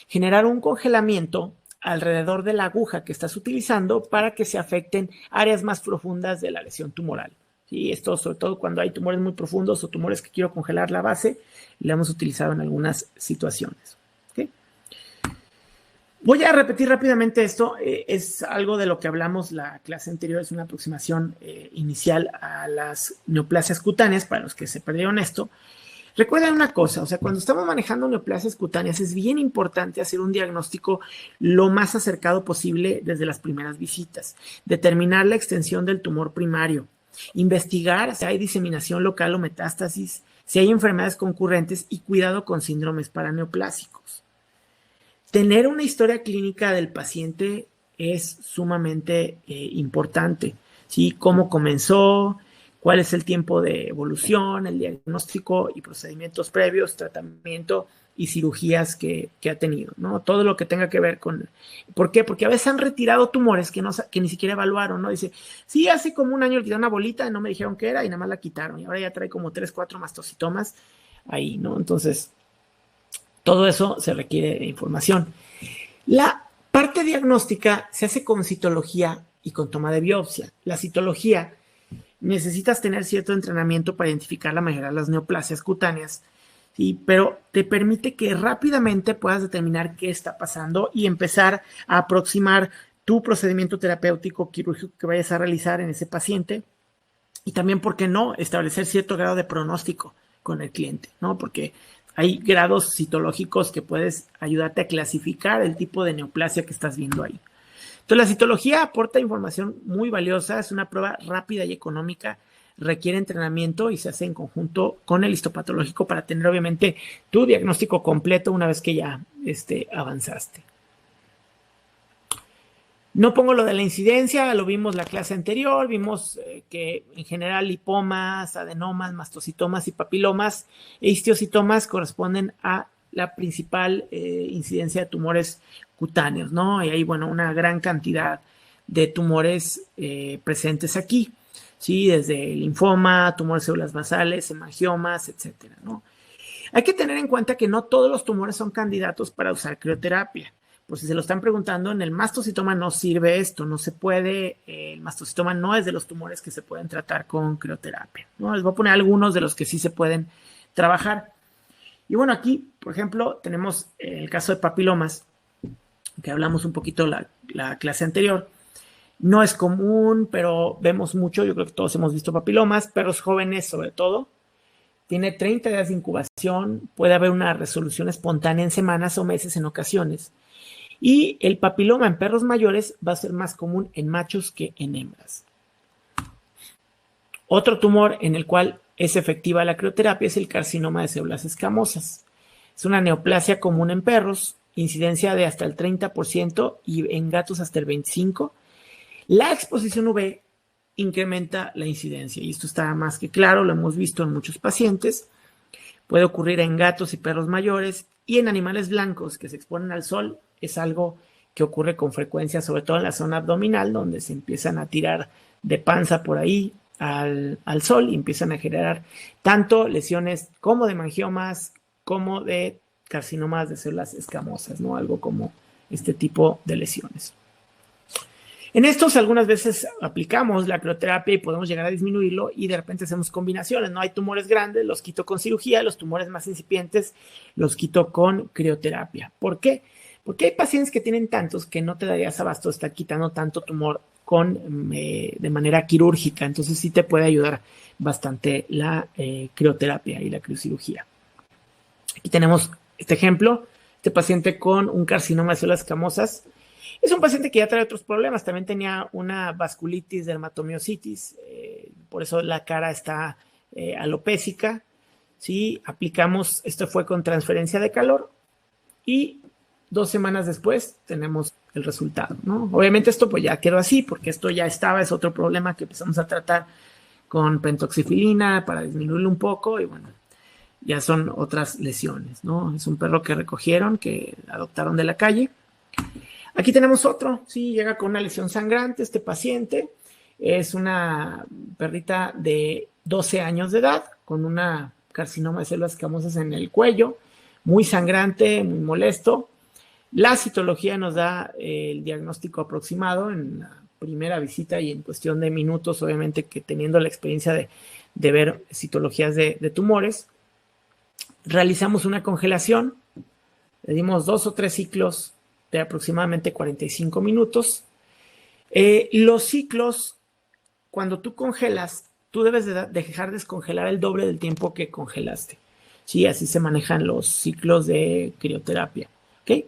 generar un congelamiento alrededor de la aguja que estás utilizando para que se afecten áreas más profundas de la lesión tumoral. ¿Sí? Esto sobre todo cuando hay tumores muy profundos o tumores que quiero congelar la base, lo hemos utilizado en algunas situaciones. ¿Okay? Voy a repetir rápidamente esto, es algo de lo que hablamos la clase anterior, es una aproximación inicial a las neoplasias cutáneas, para los que se perdieron esto. Recuerda una cosa, o sea, cuando estamos manejando neoplasias cutáneas es bien importante hacer un diagnóstico lo más acercado posible desde las primeras visitas, determinar la extensión del tumor primario, investigar si hay diseminación local o metástasis, si hay enfermedades concurrentes y cuidado con síndromes paraneoplásicos. Tener una historia clínica del paciente es sumamente importante, ¿sí? Cómo comenzó, cuál es el tiempo de evolución, el diagnóstico y procedimientos previos, tratamiento y cirugías que ha tenido, ¿no? Todo lo que tenga que ver con... ¿Por qué? Porque a veces han retirado tumores que ni siquiera evaluaron, ¿no? Dice, sí, hace como un año le quitaron una bolita, no me dijeron qué era y nada más la quitaron. Y ahora ya trae como 3, 4 mastocitomas ahí, ¿no? Entonces, todo eso se requiere de información. La parte diagnóstica se hace con citología y con toma de biopsia. La citología necesitas tener cierto entrenamiento para identificar la mayoría de las neoplasias cutáneas, ¿sí? Pero te permite que rápidamente puedas determinar qué está pasando y empezar a aproximar tu procedimiento terapéutico quirúrgico que vayas a realizar en ese paciente y también, ¿por qué no?, establecer cierto grado de pronóstico con el cliente, ¿no? Porque hay grados citológicos que puedes ayudarte a clasificar el tipo de neoplasia que estás viendo ahí. Entonces, la citología aporta información muy valiosa, es una prueba rápida y económica, requiere entrenamiento y se hace en conjunto con el histopatológico para tener, obviamente, tu diagnóstico completo una vez que ya avanzaste. No pongo lo de la incidencia, lo vimos la clase anterior, vimos que en general lipomas, adenomas, mastocitomas y papilomas e histiocitomas corresponden a la principal incidencia de tumores cutáneos, ¿no? Y hay, bueno, una gran cantidad de tumores presentes aquí, ¿sí? Desde linfoma, tumores de células basales, hemangiomas, etcétera, ¿no? Hay que tener en cuenta que no todos los tumores son candidatos para usar crioterapia. Por si se lo están preguntando, en el mastocitoma no sirve esto, no se puede, el mastocitoma no es de los tumores que se pueden tratar con crioterapia, ¿no? Les voy a poner algunos de los que sí se pueden trabajar. Y bueno, aquí, por ejemplo, tenemos el caso de papilomas, que hablamos un poquito la clase anterior. No es común, pero vemos mucho, yo creo que todos hemos visto papilomas, perros jóvenes sobre todo. Tiene 30 días de incubación, puede haber una resolución espontánea en semanas o meses en ocasiones. Y el papiloma en perros mayores va a ser más común en machos que en hembras. Otro tumor en el cual es efectiva la crioterapia es el carcinoma de células escamosas. Es una neoplasia común en perros, incidencia de hasta el 30% y en gatos hasta el 25%. La exposición UV incrementa la incidencia y esto está más que claro, lo hemos visto en muchos pacientes. Puede ocurrir en gatos y perros mayores y en animales blancos que se exponen al sol. Es algo que ocurre con frecuencia, sobre todo en la zona abdominal, donde se empiezan a tirar de panza por ahí al sol y empiezan a generar tanto lesiones como de hemangiomas como de carcinomas de células escamosas, ¿no? Algo como este tipo de lesiones. En estos algunas veces aplicamos la crioterapia y podemos llegar a disminuirlo y de repente hacemos combinaciones, ¿no? Hay tumores grandes, los quito con cirugía, los tumores más incipientes los quito con crioterapia. ¿Por qué? Porque hay pacientes que tienen tantos que no te darías abasto de estar quitando tanto tumor de manera quirúrgica, entonces sí te puede ayudar bastante la crioterapia y la criocirugía. Aquí tenemos este ejemplo, este paciente con un carcinoma de células escamosas. Es un paciente que ya trae otros problemas, también tenía una vasculitis, dermatomiositis, por eso la cara está alopésica, ¿sí? Aplicamos, esto fue con transferencia de calor y 2 semanas después tenemos el resultado, ¿no? Obviamente esto pues ya quedó así, porque esto ya estaba, es otro problema que empezamos a tratar con pentoxifilina para disminuirlo un poco y bueno, ya son otras lesiones, ¿no? Es un perro que recogieron, que adoptaron de la calle. Aquí tenemos otro, sí, llega con una lesión sangrante este paciente, es una perrita de 12 años de edad con una carcinoma de células escamosas en el cuello, muy sangrante, muy molesto. La citología nos da el diagnóstico aproximado en la primera visita y en cuestión de minutos, obviamente que teniendo la experiencia de ver citologías de tumores. Realizamos una congelación, le dimos 2 o 3 ciclos de aproximadamente 45 minutos. Los ciclos, cuando tú congelas, tú debes de dejar descongelar el doble del tiempo que congelaste. Sí, así se manejan los ciclos de crioterapia. ¿Ok?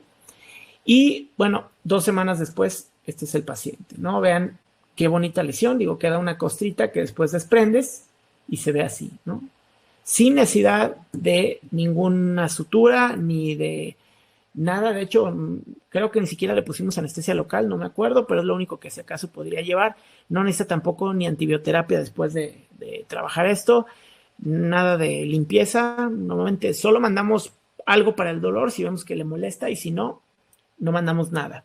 Y bueno, 2 semanas después, este es el paciente, ¿no? Vean qué bonita lesión, digo, queda una costrita que después desprendes y se ve así, ¿no? Sin necesidad de ninguna sutura ni de nada. De hecho, creo que ni siquiera le pusimos anestesia local, no me acuerdo, pero es lo único que si acaso podría llevar. No necesita tampoco ni antibioterapia después de trabajar esto, nada de limpieza. Normalmente solo mandamos algo para el dolor si vemos que le molesta, y si no, no mandamos nada.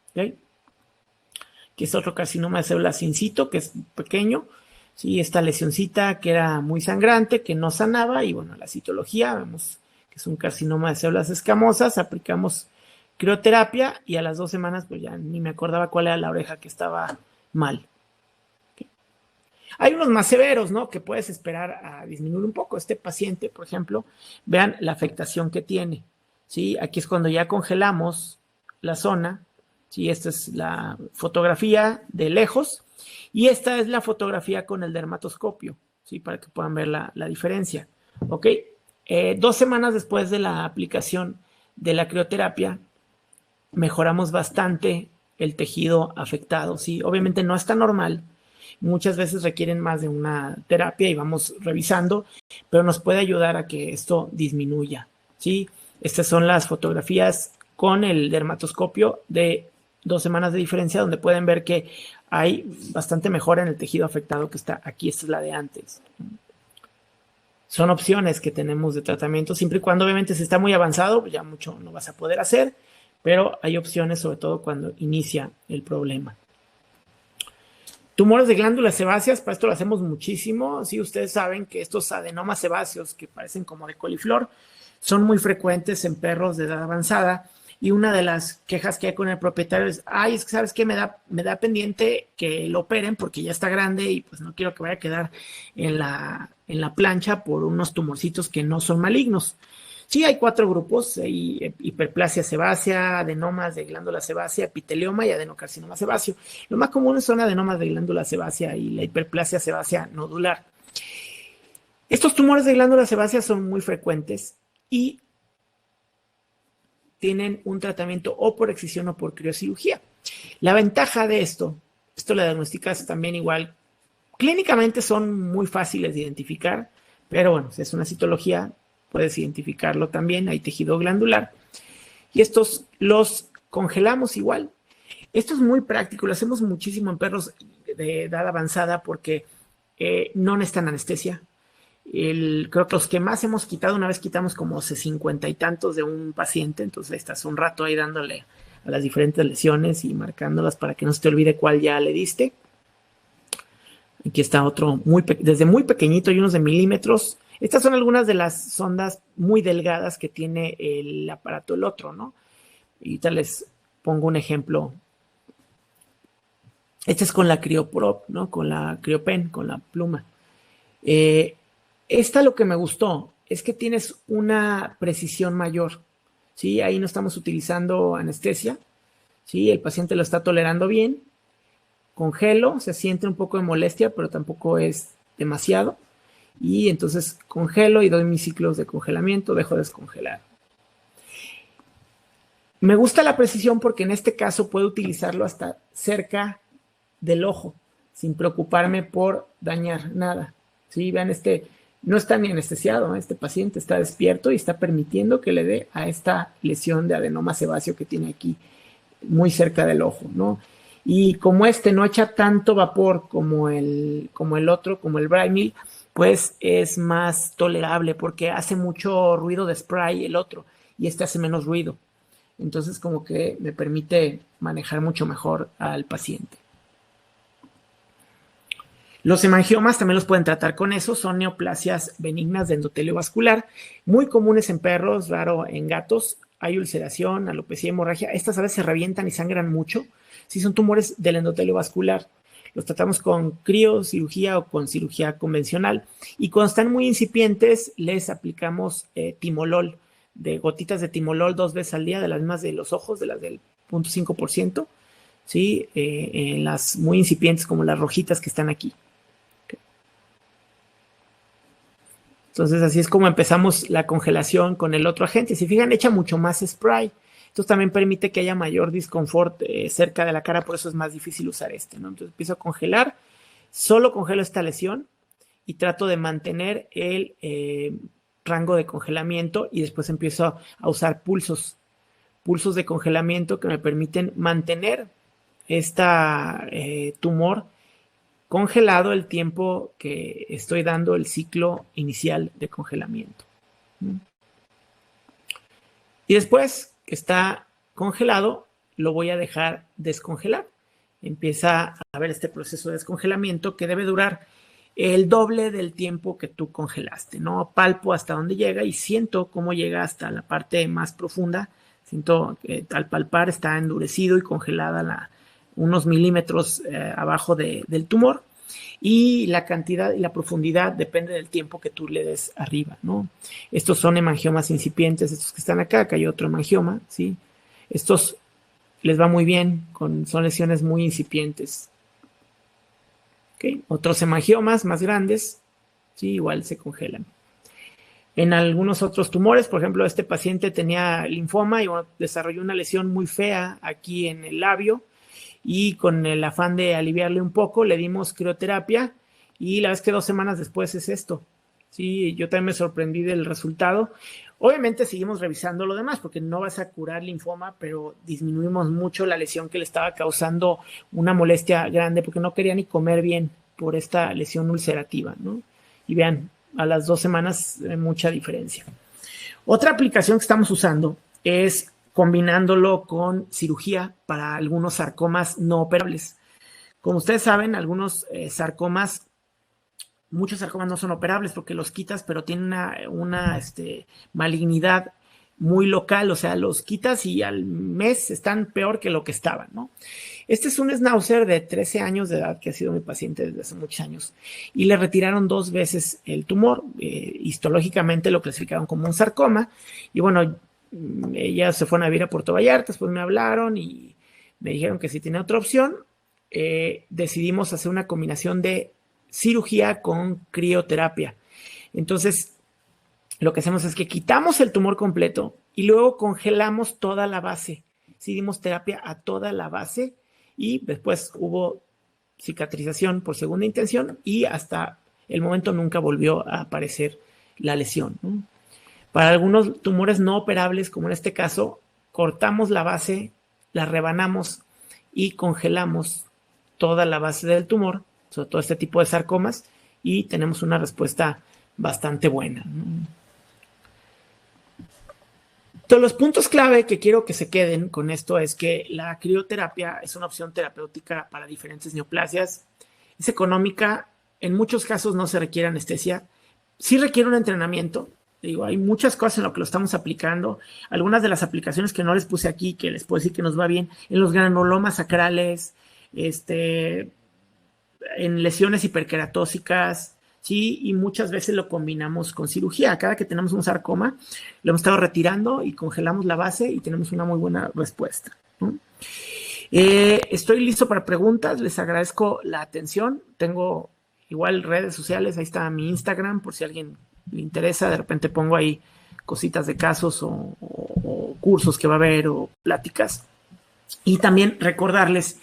¿Ok? Que es otro carcinoma de células in situ, que es pequeño. Sí, esta lesioncita que era muy sangrante, que no sanaba, y bueno, la citología, vemos que es un carcinoma de células escamosas, aplicamos crioterapia y a las 2 semanas pues ya ni me acordaba cuál era la oreja que estaba mal. ¿Okay? Hay unos más severos, ¿no? Que puedes esperar a disminuir un poco. Este paciente, por ejemplo, vean la afectación que tiene. ¿Sí? Aquí es cuando ya congelamos la zona. ¿Sí? Esta es la fotografía de lejos y esta es la fotografía con el dermatoscopio, ¿sí? Para que puedan ver la diferencia. ¿Ok? 2 semanas después de la aplicación de la crioterapia, mejoramos bastante el tejido afectado, ¿sí? Obviamente no está normal, muchas veces requieren más de una terapia y vamos revisando, pero nos puede ayudar a que esto disminuya, ¿sí? Estas son las fotografías con el dermatoscopio de 2 semanas de diferencia, donde pueden ver que hay bastante mejora en el tejido afectado que está aquí. Esta es la de antes. Son opciones que tenemos de tratamiento, siempre y cuando obviamente se está muy avanzado, ya mucho no vas a poder hacer, pero hay opciones, sobre todo cuando inicia el problema. Tumores de glándulas sebáceas, para esto lo hacemos muchísimo. Sí, ustedes saben que estos adenomas sebáceos que parecen como de coliflor son muy frecuentes en perros de edad avanzada. Y una de las quejas que hay con el propietario es, ay, es que sabes qué, me da pendiente que lo operen porque ya está grande y pues no quiero que vaya a quedar en la plancha por unos tumorcitos que no son malignos. Sí, hay 4 grupos: hay hiperplasia sebácea, adenomas de glándula sebácea, epitelioma y adenocarcinoma sebáceo. Los más comunes son adenomas de glándula sebácea y la hiperplasia sebácea nodular. Estos tumores de glándula sebácea son muy frecuentes y tienen un tratamiento o por excisión o por criocirugía. La ventaja de esto lo diagnosticas también igual. Clínicamente son muy fáciles de identificar, pero bueno, si es una citología, puedes identificarlo también. Hay tejido glandular y estos los congelamos igual. Esto es muy práctico, lo hacemos muchísimo en perros de edad avanzada porque no necesitan anestesia. Creo que los que más hemos quitado, una vez quitamos como 50 y tantos de un paciente, entonces estás un rato ahí dándole a las diferentes lesiones y marcándolas para que no se te olvide cuál ya le diste. Aquí está otro desde muy pequeñito, hay unos de milímetros. Estas son algunas de las sondas muy delgadas que tiene el aparato, el otro, ¿no? Y ahorita les pongo un ejemplo. Este es con la CryoProp, ¿no? Con la CryoPen, con la pluma. Esta, lo que me gustó es que tienes una precisión mayor, ¿sí? Ahí no estamos utilizando anestesia, ¿sí? El paciente lo está tolerando bien. Congelo, se siente un poco de molestia, pero tampoco es demasiado. Y entonces congelo y doy mis ciclos de congelamiento, dejo de descongelar. Me gusta la precisión porque en este caso puedo utilizarlo hasta cerca del ojo, sin preocuparme por dañar nada. ¿Sí? Vean, no está ni anestesiado, este paciente está despierto y está permitiendo que le dé a esta lesión de adenoma sebáceo que tiene aquí muy cerca del ojo, ¿no? Y como no echa tanto vapor como el otro, como el Brymil, pues es más tolerable porque hace mucho ruido de spray el otro y hace menos ruido. Entonces como que me permite manejar mucho mejor al paciente. Los hemangiomas también los pueden tratar con eso, son neoplasias benignas de endotelio vascular, muy comunes en perros, raro en gatos. Hay ulceración, alopecia y hemorragia. Estas a veces se revientan y sangran mucho. Sí, son tumores del endotelio vascular. Los tratamos con criocirugía o con cirugía convencional. Y cuando están muy incipientes, les aplicamos timolol, de gotitas de timolol 2 veces al día, de las mismas de los ojos, de las del 0.5%, ¿sí? En las muy incipientes, como las rojitas que están aquí. Entonces así es como empezamos la congelación con el otro agente. Si fijan, echa mucho más spray. Esto también permite que haya mayor disconfort cerca de la cara, por eso es más difícil usar este, ¿no? Entonces empiezo a congelar, solo congelo esta lesión y trato de mantener el rango de congelamiento y después empiezo a usar pulsos de congelamiento que me permiten mantener este tumor congelado el tiempo que estoy dando el ciclo inicial de congelamiento. Y después que está congelado, lo voy a dejar descongelar. Empieza a haber este proceso de descongelamiento que debe durar el doble del tiempo que tú congelaste, ¿no? Palpo hasta donde llega y siento cómo llega hasta la parte más profunda. Siento que al palpar está endurecido y congelada unos milímetros abajo del tumor, y la cantidad y la profundidad depende del tiempo que tú le des arriba, ¿no? Estos son hemangiomas incipientes, estos que están acá hay otro hemangioma, ¿sí? Estos les va muy bien, son lesiones muy incipientes. ¿Okay? Otros hemangiomas más grandes, ¿sí? Igual se congelan. En algunos otros tumores, por ejemplo, este paciente tenía linfoma y desarrolló una lesión muy fea aquí en el labio, y con el afán de aliviarle un poco, le dimos crioterapia y la verdad es que 2 semanas después es esto. Sí, yo también me sorprendí del resultado. Obviamente seguimos revisando lo demás porque no vas a curar linfoma, pero disminuimos mucho la lesión que le estaba causando una molestia grande porque no quería ni comer bien por esta lesión ulcerativa, ¿no? Y vean, a las 2 semanas mucha diferencia. Otra aplicación que estamos usando es combinándolo con cirugía para algunos sarcomas no operables. Como ustedes saben, algunos muchos sarcomas no son operables porque los quitas, pero tienen una malignidad muy local, o sea, los quitas y al mes están peor que lo que estaban, ¿no? Este es un schnauzer de 13 años de edad que ha sido mi paciente desde hace muchos años y le retiraron 2 veces el tumor. Histológicamente lo clasificaron como un sarcoma y bueno, ella se fue a vivir a Puerto Vallarta, después me hablaron y me dijeron que si tenía otra opción. Decidimos hacer una combinación de cirugía con crioterapia. Entonces, lo que hacemos es que quitamos el tumor completo y luego congelamos toda la base. Sí, dimos terapia a toda la base y después hubo cicatrización por segunda intención y hasta el momento nunca volvió a aparecer la lesión, ¿no? Para algunos tumores no operables, como en este caso, cortamos la base, la rebanamos y congelamos toda la base del tumor, sobre todo este tipo de sarcomas, y tenemos una respuesta bastante buena, ¿no? Entonces, los puntos clave que quiero que se queden con esto es que la crioterapia es una opción terapéutica para diferentes neoplasias, es económica, en muchos casos no se requiere anestesia, sí requiere un entrenamiento. Digo, hay muchas cosas en lo que lo estamos aplicando. Algunas de las aplicaciones que no les puse aquí, que les puedo decir que nos va bien, en los granulomas sacrales, en lesiones hiperqueratósicas, sí, y muchas veces lo combinamos con cirugía. Cada que tenemos un sarcoma, lo hemos estado retirando y congelamos la base y tenemos una muy buena respuesta, ¿no? Estoy listo para preguntas, les agradezco la atención. Tengo igual redes sociales, ahí está mi Instagram, por si alguien le interesa, de repente pongo ahí cositas de casos o cursos que va a haber o pláticas. Y también recordarles,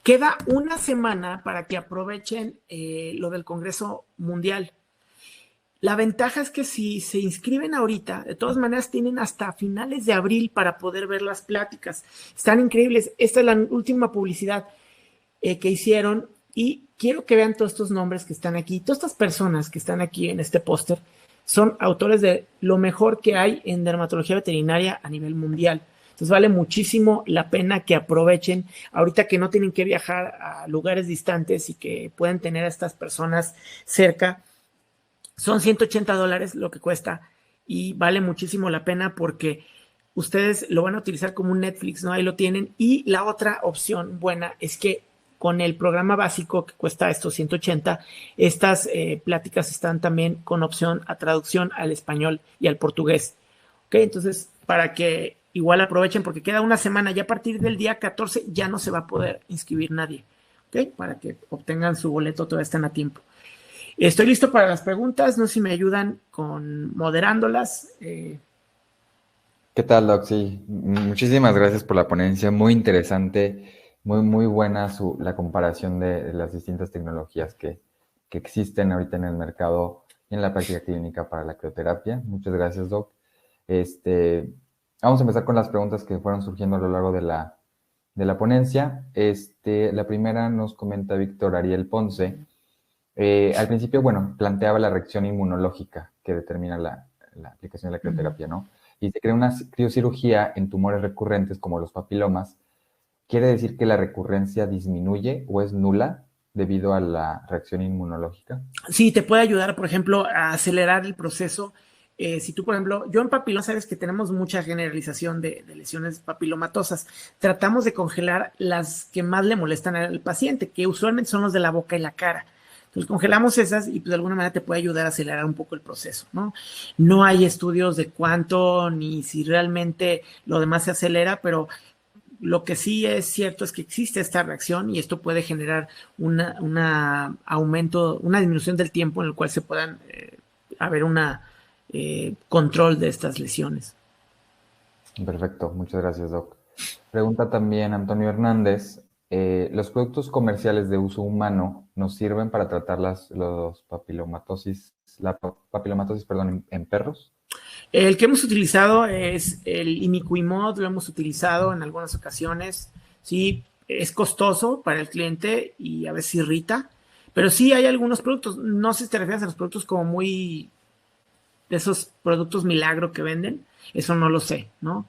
queda una semana para que aprovechen lo del Congreso Mundial. La ventaja es que si se inscriben ahorita, de todas maneras tienen hasta finales de abril para poder ver las pláticas. Están increíbles. Esta es la última publicidad que hicieron y quiero que vean todos estos nombres que están aquí. Todas estas personas que están aquí en este póster son autores de lo mejor que hay en dermatología veterinaria a nivel mundial. Entonces vale muchísimo la pena que aprovechen ahorita que no tienen que viajar a lugares distantes y que pueden tener a estas personas cerca. Son $180 lo que cuesta y vale muchísimo la pena porque ustedes lo van a utilizar como un Netflix, ¿no? Ahí lo tienen. Y la otra opción buena es que con el programa básico que cuesta estos 180, estas pláticas están también con opción a traducción al español y al portugués. ¿Ok? Entonces, para que igual aprovechen porque queda una semana, ya a partir del día 14 ya no se va a poder inscribir nadie. ¿Ok? Para que obtengan su boleto, todavía están a tiempo. Estoy listo para las preguntas, no sé si me ayudan con moderándolas. ¿Qué tal, Doc? Sí, muchísimas gracias por la ponencia, muy interesante, muy buena la comparación de las distintas tecnologías que existen ahorita en el mercado y en la práctica clínica para la crioterapia. Muchas gracias, Doc. Este, Vamos a empezar con las preguntas que fueron surgiendo a lo largo de la ponencia. La primera nos comenta Víctor Ariel Ponce. Al principio, bueno, planteaba la reacción inmunológica que determina la aplicación de la crioterapia, ¿no? Y se crea una criocirugía en tumores recurrentes como los papilomas. ¿Quiere decir que la recurrencia disminuye o es nula debido a la reacción inmunológica? Sí, te puede ayudar, por ejemplo, a acelerar el proceso. Si tú, por ejemplo, yo en papiloma, sabes que tenemos mucha generalización de lesiones papilomatosas. Tratamos de congelar las que más le molestan al paciente, que usualmente son los de la boca y la cara. Entonces congelamos esas y pues de alguna manera te puede ayudar a acelerar un poco el proceso, ¿no? No hay estudios de cuánto ni si realmente lo demás se acelera, pero lo que sí es cierto es que existe esta reacción y esto puede generar aumento, una disminución del tiempo en el cual se puedan haber una control de estas lesiones. Perfecto, muchas gracias, Doc. Pregunta también Antonio Hernández. ¿Los productos comerciales de uso humano nos sirven para tratar la papilomatosis, perdón, en perros? El que hemos utilizado es el imiquimod, lo hemos utilizado en algunas ocasiones. Sí, es costoso para el cliente y a veces irrita, pero sí hay algunos productos. No sé si te refieres a los productos como muy de esos productos milagro que venden, eso no lo sé, ¿no?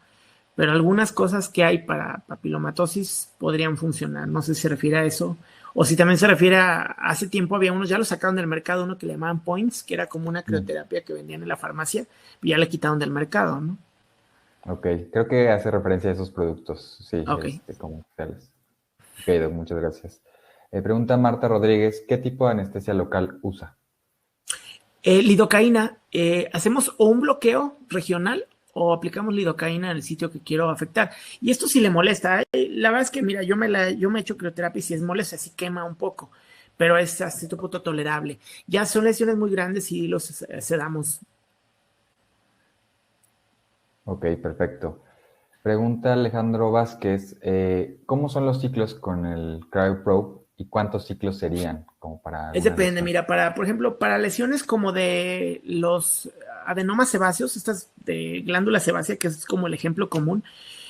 Pero algunas cosas que hay para papilomatosis podrían funcionar. No sé si se refiere a eso. O si también se refiere a, hace tiempo había unos, ya lo sacaron del mercado, uno que le llamaban Points, que era como una crioterapia que vendían en la farmacia, y ya le quitaron del mercado, ¿no? Ok, creo que hace referencia a esos productos, sí, Ok. comerciales. Ok, Doc, muchas gracias. Pregunta Marta Rodríguez, ¿qué tipo de anestesia local usa? Lidocaína, hacemos o un bloqueo regional o aplicamos lidocaína en el sitio que quiero afectar. Y esto sí le molesta. La verdad es que, mira, yo me he hecho crioterapia y si es molesta, sí quema un poco, pero es hasta cierto punto tolerable. Ya son lesiones muy grandes y los sedamos. Ok, perfecto. Pregunta Alejandro Vázquez, ¿cómo son los ciclos con el CryoProbe y cuántos ciclos serían como para Es alguna depende, lesión? mira, por ejemplo, para lesiones como de los adenomas sebáceos, estas de glándula sebácea, que es como el ejemplo común,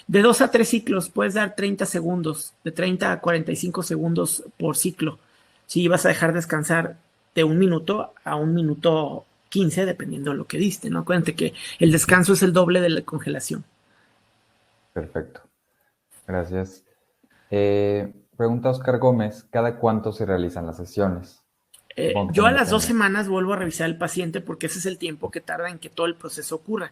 de 2 a 3 ciclos puedes dar 30 segundos, de 30 a 45 segundos por ciclo. Si vas a dejar descansar de 1 minuto a 1 minuto 15, dependiendo de lo que diste, ¿no? Acuérdate que el descanso es el doble de la congelación. Perfecto, gracias. Pregunta Oscar Gómez, ¿cada cuánto se realizan las sesiones? Supongo que Yo a también las 2 depende. semanas vuelvo a revisar el paciente porque ese es el tiempo que tarda en que todo el proceso ocurra.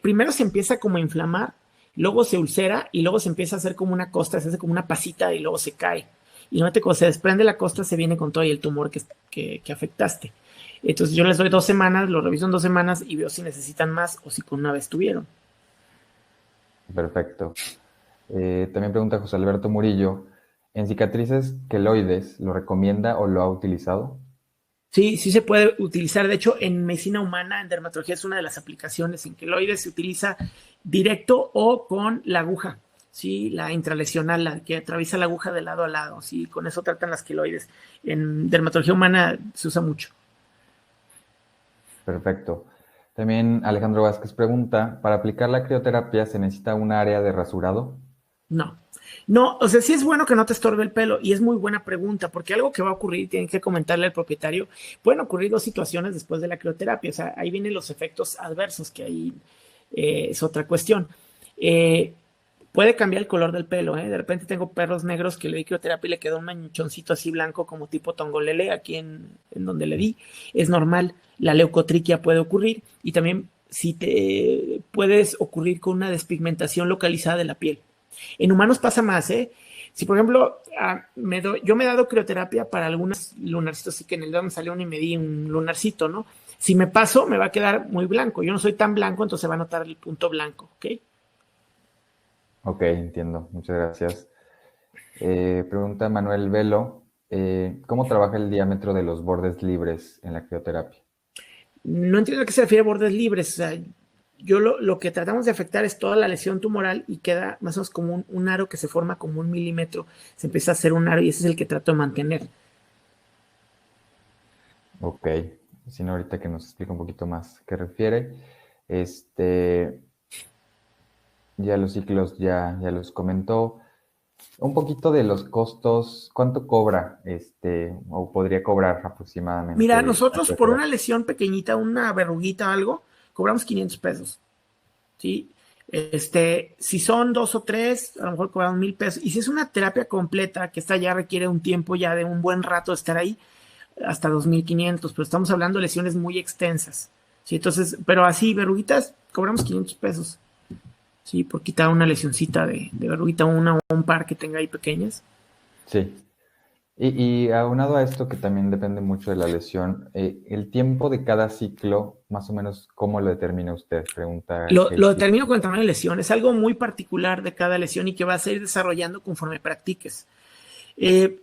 Primero se empieza como a inflamar, luego se ulcera y luego se empieza a hacer como una costra, se hace como una pasita y luego se cae. Y no te cuando se desprende la costra, se viene con todo y el tumor que afectaste. Entonces yo les doy 2 semanas, lo reviso en 2 semanas y veo si necesitan más o si con una vez tuvieron. Perfecto. También pregunta José Alberto Murillo, ¿en cicatrices queloides lo recomienda o lo ha utilizado? Sí, sí se puede utilizar. De hecho, en medicina humana, en dermatología, es una de las aplicaciones en queloides. Se utiliza directo o con la aguja, ¿sí? La intralesional, la que atraviesa la aguja de lado a lado, ¿sí? Con eso tratan las queloides. En dermatología humana se usa mucho. Perfecto. También Alejandro Vázquez pregunta, ¿para aplicar la crioterapia se necesita un área de rasurado? No. No, o sea, sí es bueno que no te estorbe el pelo y es muy buena pregunta porque algo que va a ocurrir, tienen que comentarle al propietario, pueden ocurrir dos situaciones después de la crioterapia, o sea, ahí vienen los efectos adversos, que ahí es otra cuestión. Eh, Puede cambiar el color del pelo, ¿eh? De repente tengo perros negros que le di crioterapia y le quedó un manchoncito así blanco como tipo tongolele aquí en donde le di. Es normal, la leucotriquia puede ocurrir y también si te puedes ocurrir con una despigmentación localizada de la piel. En humanos pasa más, ¿eh? Si, por ejemplo, yo me he dado crioterapia para algunos lunarcitos, así que en el dedo me salió uno y me di un lunarcito, ¿no? Si me paso, me va a quedar muy blanco. Yo no soy tan blanco, entonces se va a notar el punto blanco, ¿ok? Ok, entiendo. Muchas gracias. Pregunta Manuel Velo, ¿Cómo trabaja el diámetro de los bordes libres en la crioterapia? No entiendo a qué se refiere a bordes libres. O sea, yo lo que tratamos de afectar es toda la lesión tumoral y queda más o menos como un aro que se forma como 1 milímetro. Se empieza a hacer un aro y ese es el que trato de mantener. Ok, si no, ahorita que nos explica un poquito más qué refiere. Este, ya los ciclos ya los comentó. Un poquito de los costos, ¿cuánto cobra o podría cobrar Mira, aproximadamente la nosotros por una crioterapia? lesión pequeñita, una verruguita o algo, cobramos 500 pesos. ¿Sí? Si son 2 o 3, a lo mejor cobramos 1,000 pesos. Y si es una terapia completa, que esta ya requiere un tiempo ya de un buen rato de estar ahí, hasta 2,500, pero estamos hablando de lesiones muy extensas. ¿Sí? Entonces, pero así, verruguitas, cobramos 500 pesos. Sí, por quitar una lesioncita de verruguita, una o un par que tenga ahí pequeñas. Sí. Y aunado a esto, que también depende mucho de la lesión, el tiempo de cada ciclo, más o menos, ¿cómo lo determina usted? Pregunta Lo Casey. determino con el tamaño de lesión. Es algo muy particular de cada lesión y que vas a ir desarrollando conforme practiques. Eh,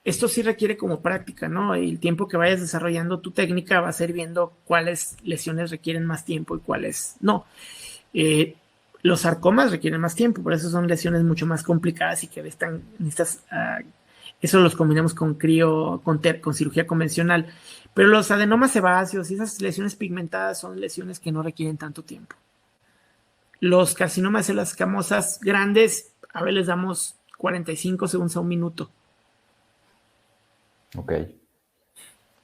Esto sí requiere como práctica, ¿no? El tiempo que vayas desarrollando tu técnica vas a ir viendo cuáles lesiones requieren más tiempo y cuáles no. Eh, los sarcomas requieren más tiempo, por eso son lesiones mucho más complicadas y que necesitas, eso los combinamos con con cirugía convencional. Pero los adenomas sebáceos y esas lesiones pigmentadas son lesiones que no requieren tanto tiempo. Los carcinomas de células escamosas grandes, a ver, les damos 45 segundos a un minuto. Ok,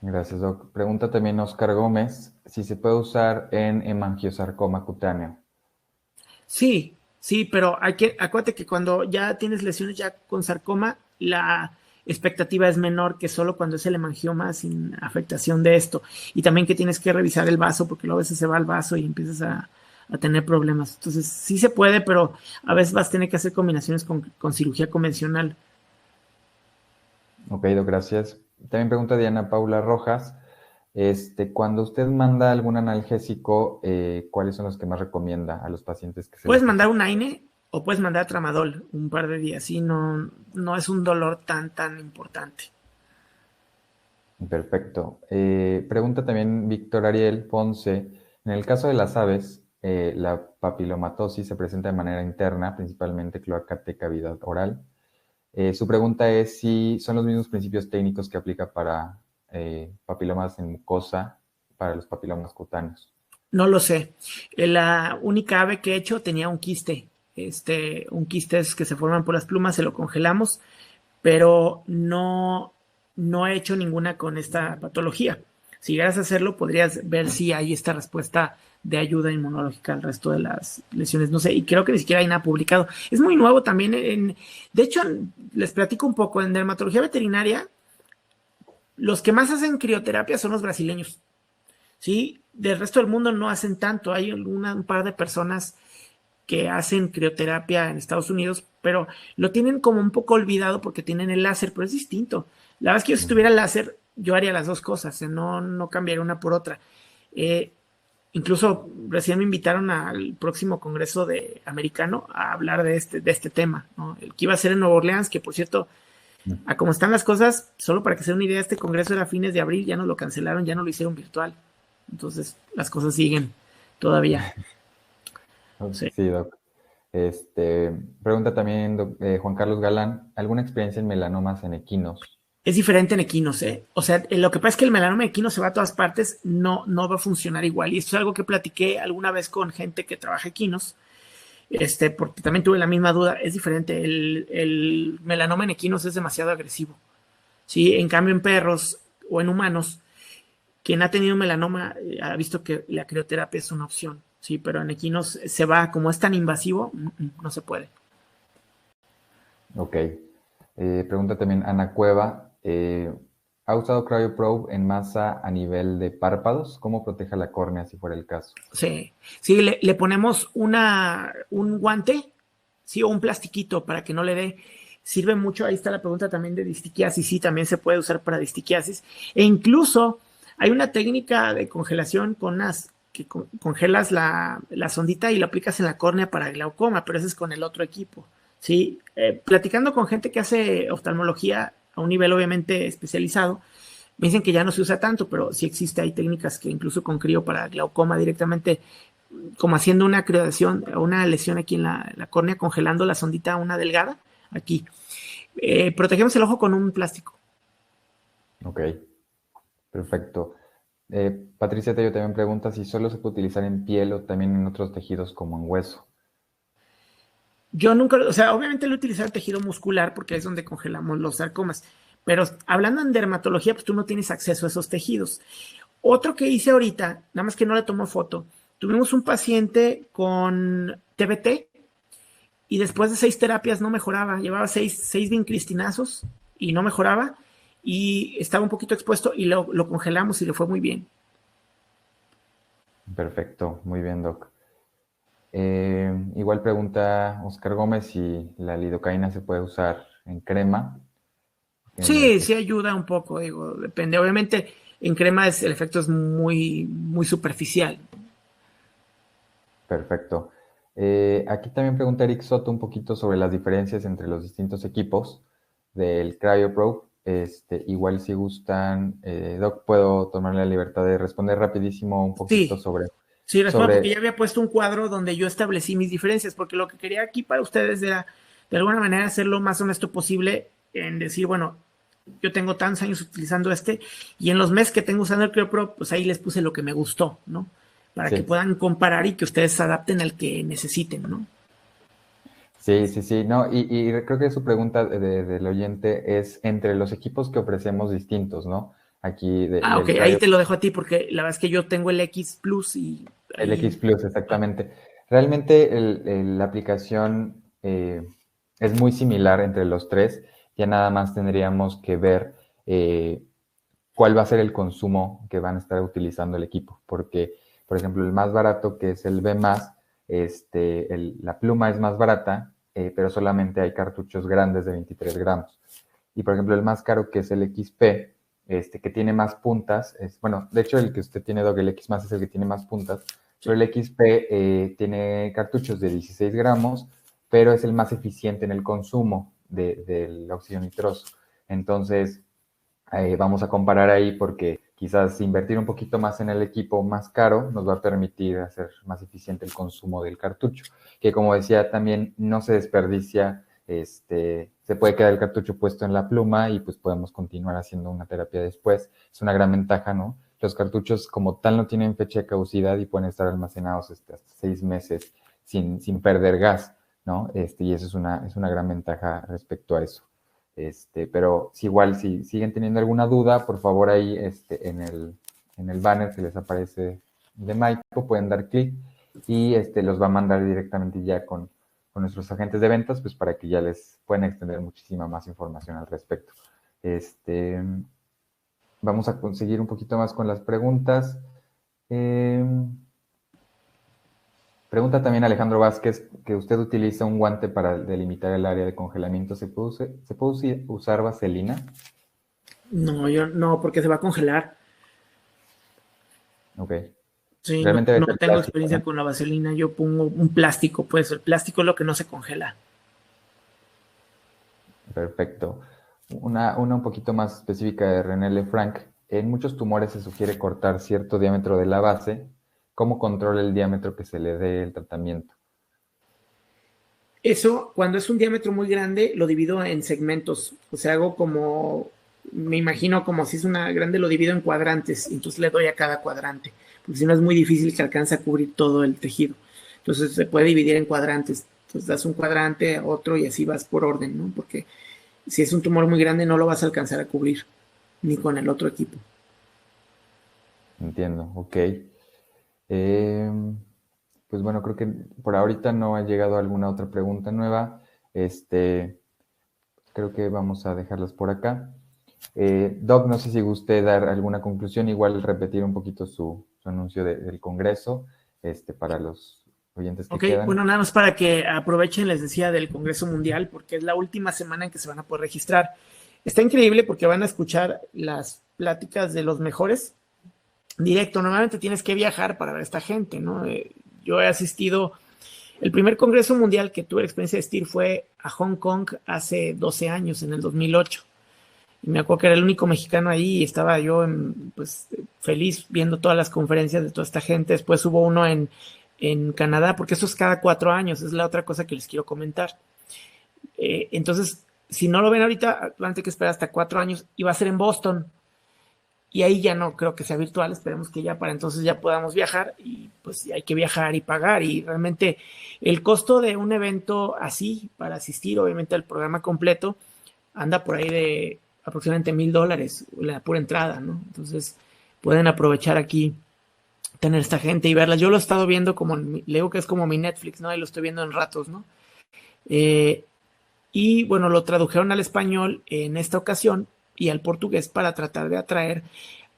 gracias, Doc. Pregunta también Oscar Gómez si se puede usar en hemangiosarcoma cutáneo. Sí, sí, pero acuérdate que cuando ya tienes lesiones ya con sarcoma, la expectativa es menor que solo cuando es el hemangioma sin afectación de esto. Y también que tienes que revisar el vaso, porque luego a veces se va el vaso y empiezas a tener problemas. Entonces, sí se puede, pero a veces vas a tener que hacer combinaciones con cirugía convencional. Ok, Doc, gracias. También pregunta Diana Paula Rojas, cuando usted manda algún analgésico, ¿cuáles son los que más recomienda a los pacientes que se Puedes les mandar presenta? un AINE o puedes mandar tramadol un par de días. Y no es un dolor tan importante. Perfecto. Pregunta también Víctor Ariel Ponce. En el caso de las aves, la papilomatosis se presenta de manera interna, principalmente cloaca cavidad oral. Su pregunta es si son los mismos principios técnicos que aplica para papilomas en mucosa, para los papilomas cutáneos. No lo sé. La única ave que he hecho tenía un quiste. Un quiste es que se forman por las plumas, se lo congelamos, pero no he hecho ninguna con esta patología. Si llegaras a hacerlo, podrías ver si hay esta respuesta de ayuda inmunológica al resto de las lesiones. No sé, y creo que ni siquiera hay nada publicado. Es muy nuevo también. De hecho, les platico un poco. En dermatología veterinaria, los que más hacen crioterapia son los brasileños. ¿Sí? Del resto del mundo no hacen tanto. Hay un par de personas que hacen crioterapia en Estados Unidos, pero lo tienen como un poco olvidado porque tienen el láser, pero es distinto. La verdad es que yo si tuviera el láser, yo haría las dos cosas, no cambiaría una por otra. Eh, Incluso recién me invitaron al próximo congreso americano a hablar de este tema, ¿no? El que iba a ser en Nueva Orleans, que por cierto, a como están las cosas, solo para que se den una idea, este congreso era a fines de abril, ya no lo cancelaron, ya no lo hicieron virtual. Entonces, las cosas siguen todavía. Sí. Sí, Doc. Pregunta también Juan Carlos Galán, ¿alguna experiencia en melanomas en equinos? Es diferente en equinos, ¿eh? O sea, lo que pasa es que el melanoma equino se va a todas partes, no va a funcionar igual. Y esto es algo que platiqué alguna vez con gente que trabaja equinos, porque también tuve la misma duda. Es diferente. El melanoma en equinos es demasiado agresivo. Sí, en cambio en perros o en humanos, quien ha tenido melanoma ha visto que la crioterapia es una opción. Sí, pero en equinos se va, como es tan invasivo, no se puede. Ok. Pregunta también Ana Cueva, ¿ha usado CryoProbe en masa a nivel de párpados? ¿Cómo protege la córnea si fuera el caso? Sí, sí, le ponemos un guante, sí, o un plastiquito para que no le dé. Sirve mucho, ahí está la pregunta también de distiquiasis, sí, también se puede usar para distiquiasis. E incluso hay una técnica de congelación que congelas la sondita y la aplicas en la córnea para glaucoma, pero eso es con el otro equipo. Sí, platicando con gente que hace oftalmología, a un nivel obviamente especializado. Me dicen que ya no se usa tanto, pero sí existe, hay técnicas que incluso con crío para glaucoma directamente, como haciendo una cridación, una lesión aquí en la córnea, congelando la sondita, una delgada, aquí. Protegemos el ojo con un plástico. Ok, perfecto. Patricia Tello también pregunta si solo se puede utilizar en piel o también en otros tejidos como en hueso. Yo nunca, o sea, obviamente lo he utilizado el tejido muscular porque es donde congelamos los sarcomas, pero hablando en dermatología, pues tú no tienes acceso a esos tejidos. Otro que hice ahorita, nada más que no le tomo foto, tuvimos un paciente con TBT y después de 6 terapias no mejoraba, llevaba 6 vincristinazos y no mejoraba y estaba un poquito expuesto y lo congelamos y le fue muy bien. Perfecto, muy bien, Doc. Igual pregunta Oscar Gómez si la lidocaína se puede usar en crema. Sí, sí ayuda un poco, digo, depende. Obviamente en crema el efecto es muy, muy superficial. Perfecto. Aquí también pregunta Eric Soto un poquito sobre las diferencias entre los distintos equipos del CryoPro. Igual si gustan, Doc, puedo tomar la libertad de responder rapidísimo un poquito Sí, sí, respondo porque sobre, ya había puesto un cuadro donde yo establecí mis diferencias, porque lo que quería aquí para ustedes era, de alguna manera, ser lo más honesto posible en decir, bueno, yo tengo tantos años utilizando y en los meses que tengo usando el CryoPro, pues ahí les puse lo que me gustó, ¿no? Para que sí, puedan comparar y que ustedes se adapten al que necesiten, ¿no? sí, no, y creo que su pregunta del oyente es entre los equipos que ofrecemos distintos, ¿no? Aquí Ah, ok, del ahí Cryo. te lo dejo a ti porque la verdad es que yo tengo el X Plus y El ahí... X Plus, exactamente. Realmente la aplicación es muy similar entre los tres. Ya nada más tendríamos que ver cuál va a ser el consumo que van a estar utilizando el equipo. Porque, por ejemplo, el más barato, que es el B+, la pluma es más barata, pero solamente hay cartuchos grandes de 23 gramos. Y, por ejemplo, el más caro, que es el XP, que tiene más puntas, bueno, de hecho el que usted tiene, Doc, el X más es el que tiene más puntas, pero el XP tiene cartuchos de 16 gramos, pero es el más eficiente en el consumo del óxido nitroso. Entonces, vamos a comparar ahí porque quizás invertir un poquito más en el equipo más caro nos va a permitir hacer más eficiente el consumo del cartucho, que como decía también no se desperdicia, se puede quedar el cartucho puesto en la pluma y pues podemos continuar haciendo una terapia después. Es una gran ventaja, ¿no? Los cartuchos como tal no tienen fecha de caducidad y pueden estar almacenados hasta 6 meses sin perder gas, ¿no? Y eso es una gran ventaja respecto a eso. Pero si igual, si siguen teniendo alguna duda, por favor ahí en el banner que les aparece de Maico pueden dar clic y los va a mandar directamente ya con nuestros agentes de ventas, pues para que ya les puedan extender muchísima más información al respecto. Vamos a conseguir un poquito más con las preguntas. Eh, Pregunta también Alejandro Vázquez que usted utiliza un guante para delimitar el área de congelamiento. ¿Se puede usar vaselina? No, yo no, porque se va a congelar. Ok. Sí, no, Realmente debe no ser tengo plástico, experiencia ¿no? con la vaselina. Yo pongo un plástico, pues el plástico es lo que no se congela. Perfecto. Una un poquito más específica de René Lefranc. En muchos tumores se sugiere cortar cierto diámetro de la base. ¿Cómo controla el diámetro que se le dé el tratamiento? Eso, cuando es un diámetro muy grande, lo divido en segmentos. O sea, hago como, me imagino como si es una grande, lo divido en cuadrantes. Y entonces le doy a cada cuadrante. Porque si no es muy difícil que alcance a cubrir todo el tejido. Entonces se puede dividir en cuadrantes. Entonces das un cuadrante a otro y así vas por orden, ¿no? Porque si es un tumor muy grande no lo vas a alcanzar a cubrir, ni con el otro equipo. Entiendo, ok. Eh, pues bueno, creo que por ahorita no ha llegado alguna otra pregunta nueva. Este, Creo que vamos a dejarlas por acá. Doc, no sé si guste dar alguna conclusión, igual repetir un poquito su anuncio del Congreso, para los oyentes que Ok, quedan. bueno, nada más para que aprovechen, les decía, del Congreso Mundial, porque es la última semana en que se van a poder registrar. Está increíble porque van a escuchar las pláticas de los mejores directo. Normalmente tienes que viajar para ver a esta gente, ¿no? Yo he asistido, el primer Congreso Mundial que tuve la experiencia de asistir fue a Hong Kong hace 12 años, en el 2008. Y me acuerdo que era el único mexicano ahí y estaba yo pues feliz viendo todas las conferencias de toda esta gente. Después hubo uno en Canadá, porque eso es cada 4 años, es la otra cosa que les quiero comentar. Entonces, si no lo ven ahorita, van a tener que esperar hasta 4 años y va a ser en Boston. Y ahí ya no creo que sea virtual, esperemos que ya para entonces ya podamos viajar y pues hay que viajar y pagar y realmente el costo de un evento así para asistir obviamente al programa completo anda por ahí de aproximadamente $1,000 la pura entrada, ¿no? Entonces pueden aprovechar aquí tener esta gente y verla. Yo lo he estado viendo como, le digo que es como mi Netflix, ¿no? Y lo estoy viendo en ratos, ¿no? Y bueno, lo tradujeron al español en esta ocasión y al portugués para tratar de atraer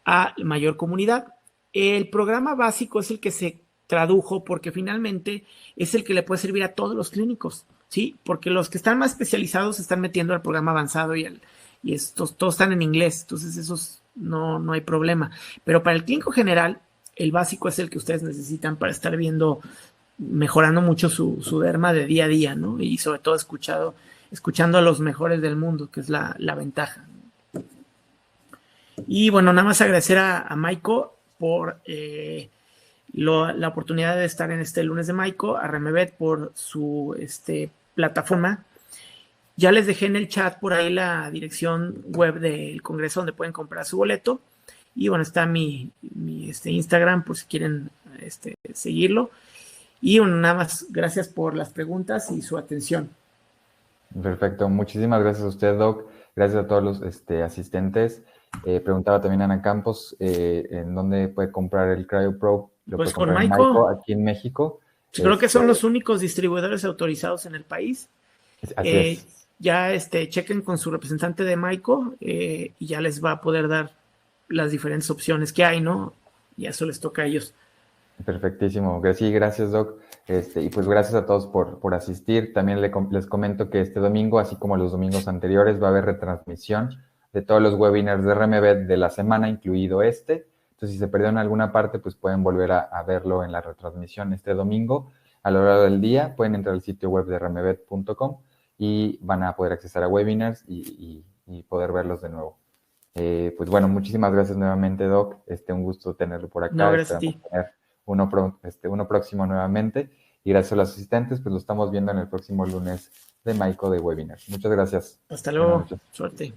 a mayor comunidad. El programa básico es el que se tradujo porque finalmente es el que le puede servir a todos los clínicos, ¿sí? Porque los que están más especializados se están metiendo al programa avanzado y estos todos están en inglés, entonces esos no hay problema. Pero para el clínico general, el básico es el que ustedes necesitan para estar viendo, mejorando mucho su derma de día a día, ¿no? Y sobre todo escuchando a los mejores del mundo, que es la ventaja. Y bueno, nada más agradecer a Maiko por la oportunidad de estar en este lunes de Maiko, a Remebet por su plataforma. Ya les dejé en el chat por ahí la dirección web del Congreso donde pueden comprar su boleto. Y bueno, está mi Instagram por si quieren seguirlo. Y bueno, nada más, gracias por las preguntas y su atención. Perfecto, muchísimas gracias a usted, Doc. Gracias a todos los asistentes. Preguntaba también Ana Campos en dónde puede comprar el CryoPro. Lo Pues puede con comprar en Maiko, aquí en México. creo que son los únicos distribuidores autorizados en el país. Así es. Ya chequen con su representante de Maiko y ya les va a poder dar las diferentes opciones que hay, ¿no? Y eso les toca a ellos. Perfectísimo. Sí, gracias, Doc. Y pues gracias a todos por asistir. También les comento que este domingo, así como los domingos anteriores, va a haber retransmisión de todos los webinars de RMB de la semana, incluido este. Entonces, si se perdieron alguna parte, pues pueden volver a verlo en la retransmisión este domingo. A lo largo del día pueden entrar al sitio web de rmbet.com y van a poder acceder a webinars y poder verlos de nuevo. Pues bueno, muchísimas gracias nuevamente, Doc. Un gusto tenerlo por acá. No, gracias a ti. Uno próximo nuevamente. Y gracias a los asistentes, pues lo estamos viendo en el próximo lunes de Maiko de Webinars. Muchas gracias. Hasta luego. Suerte.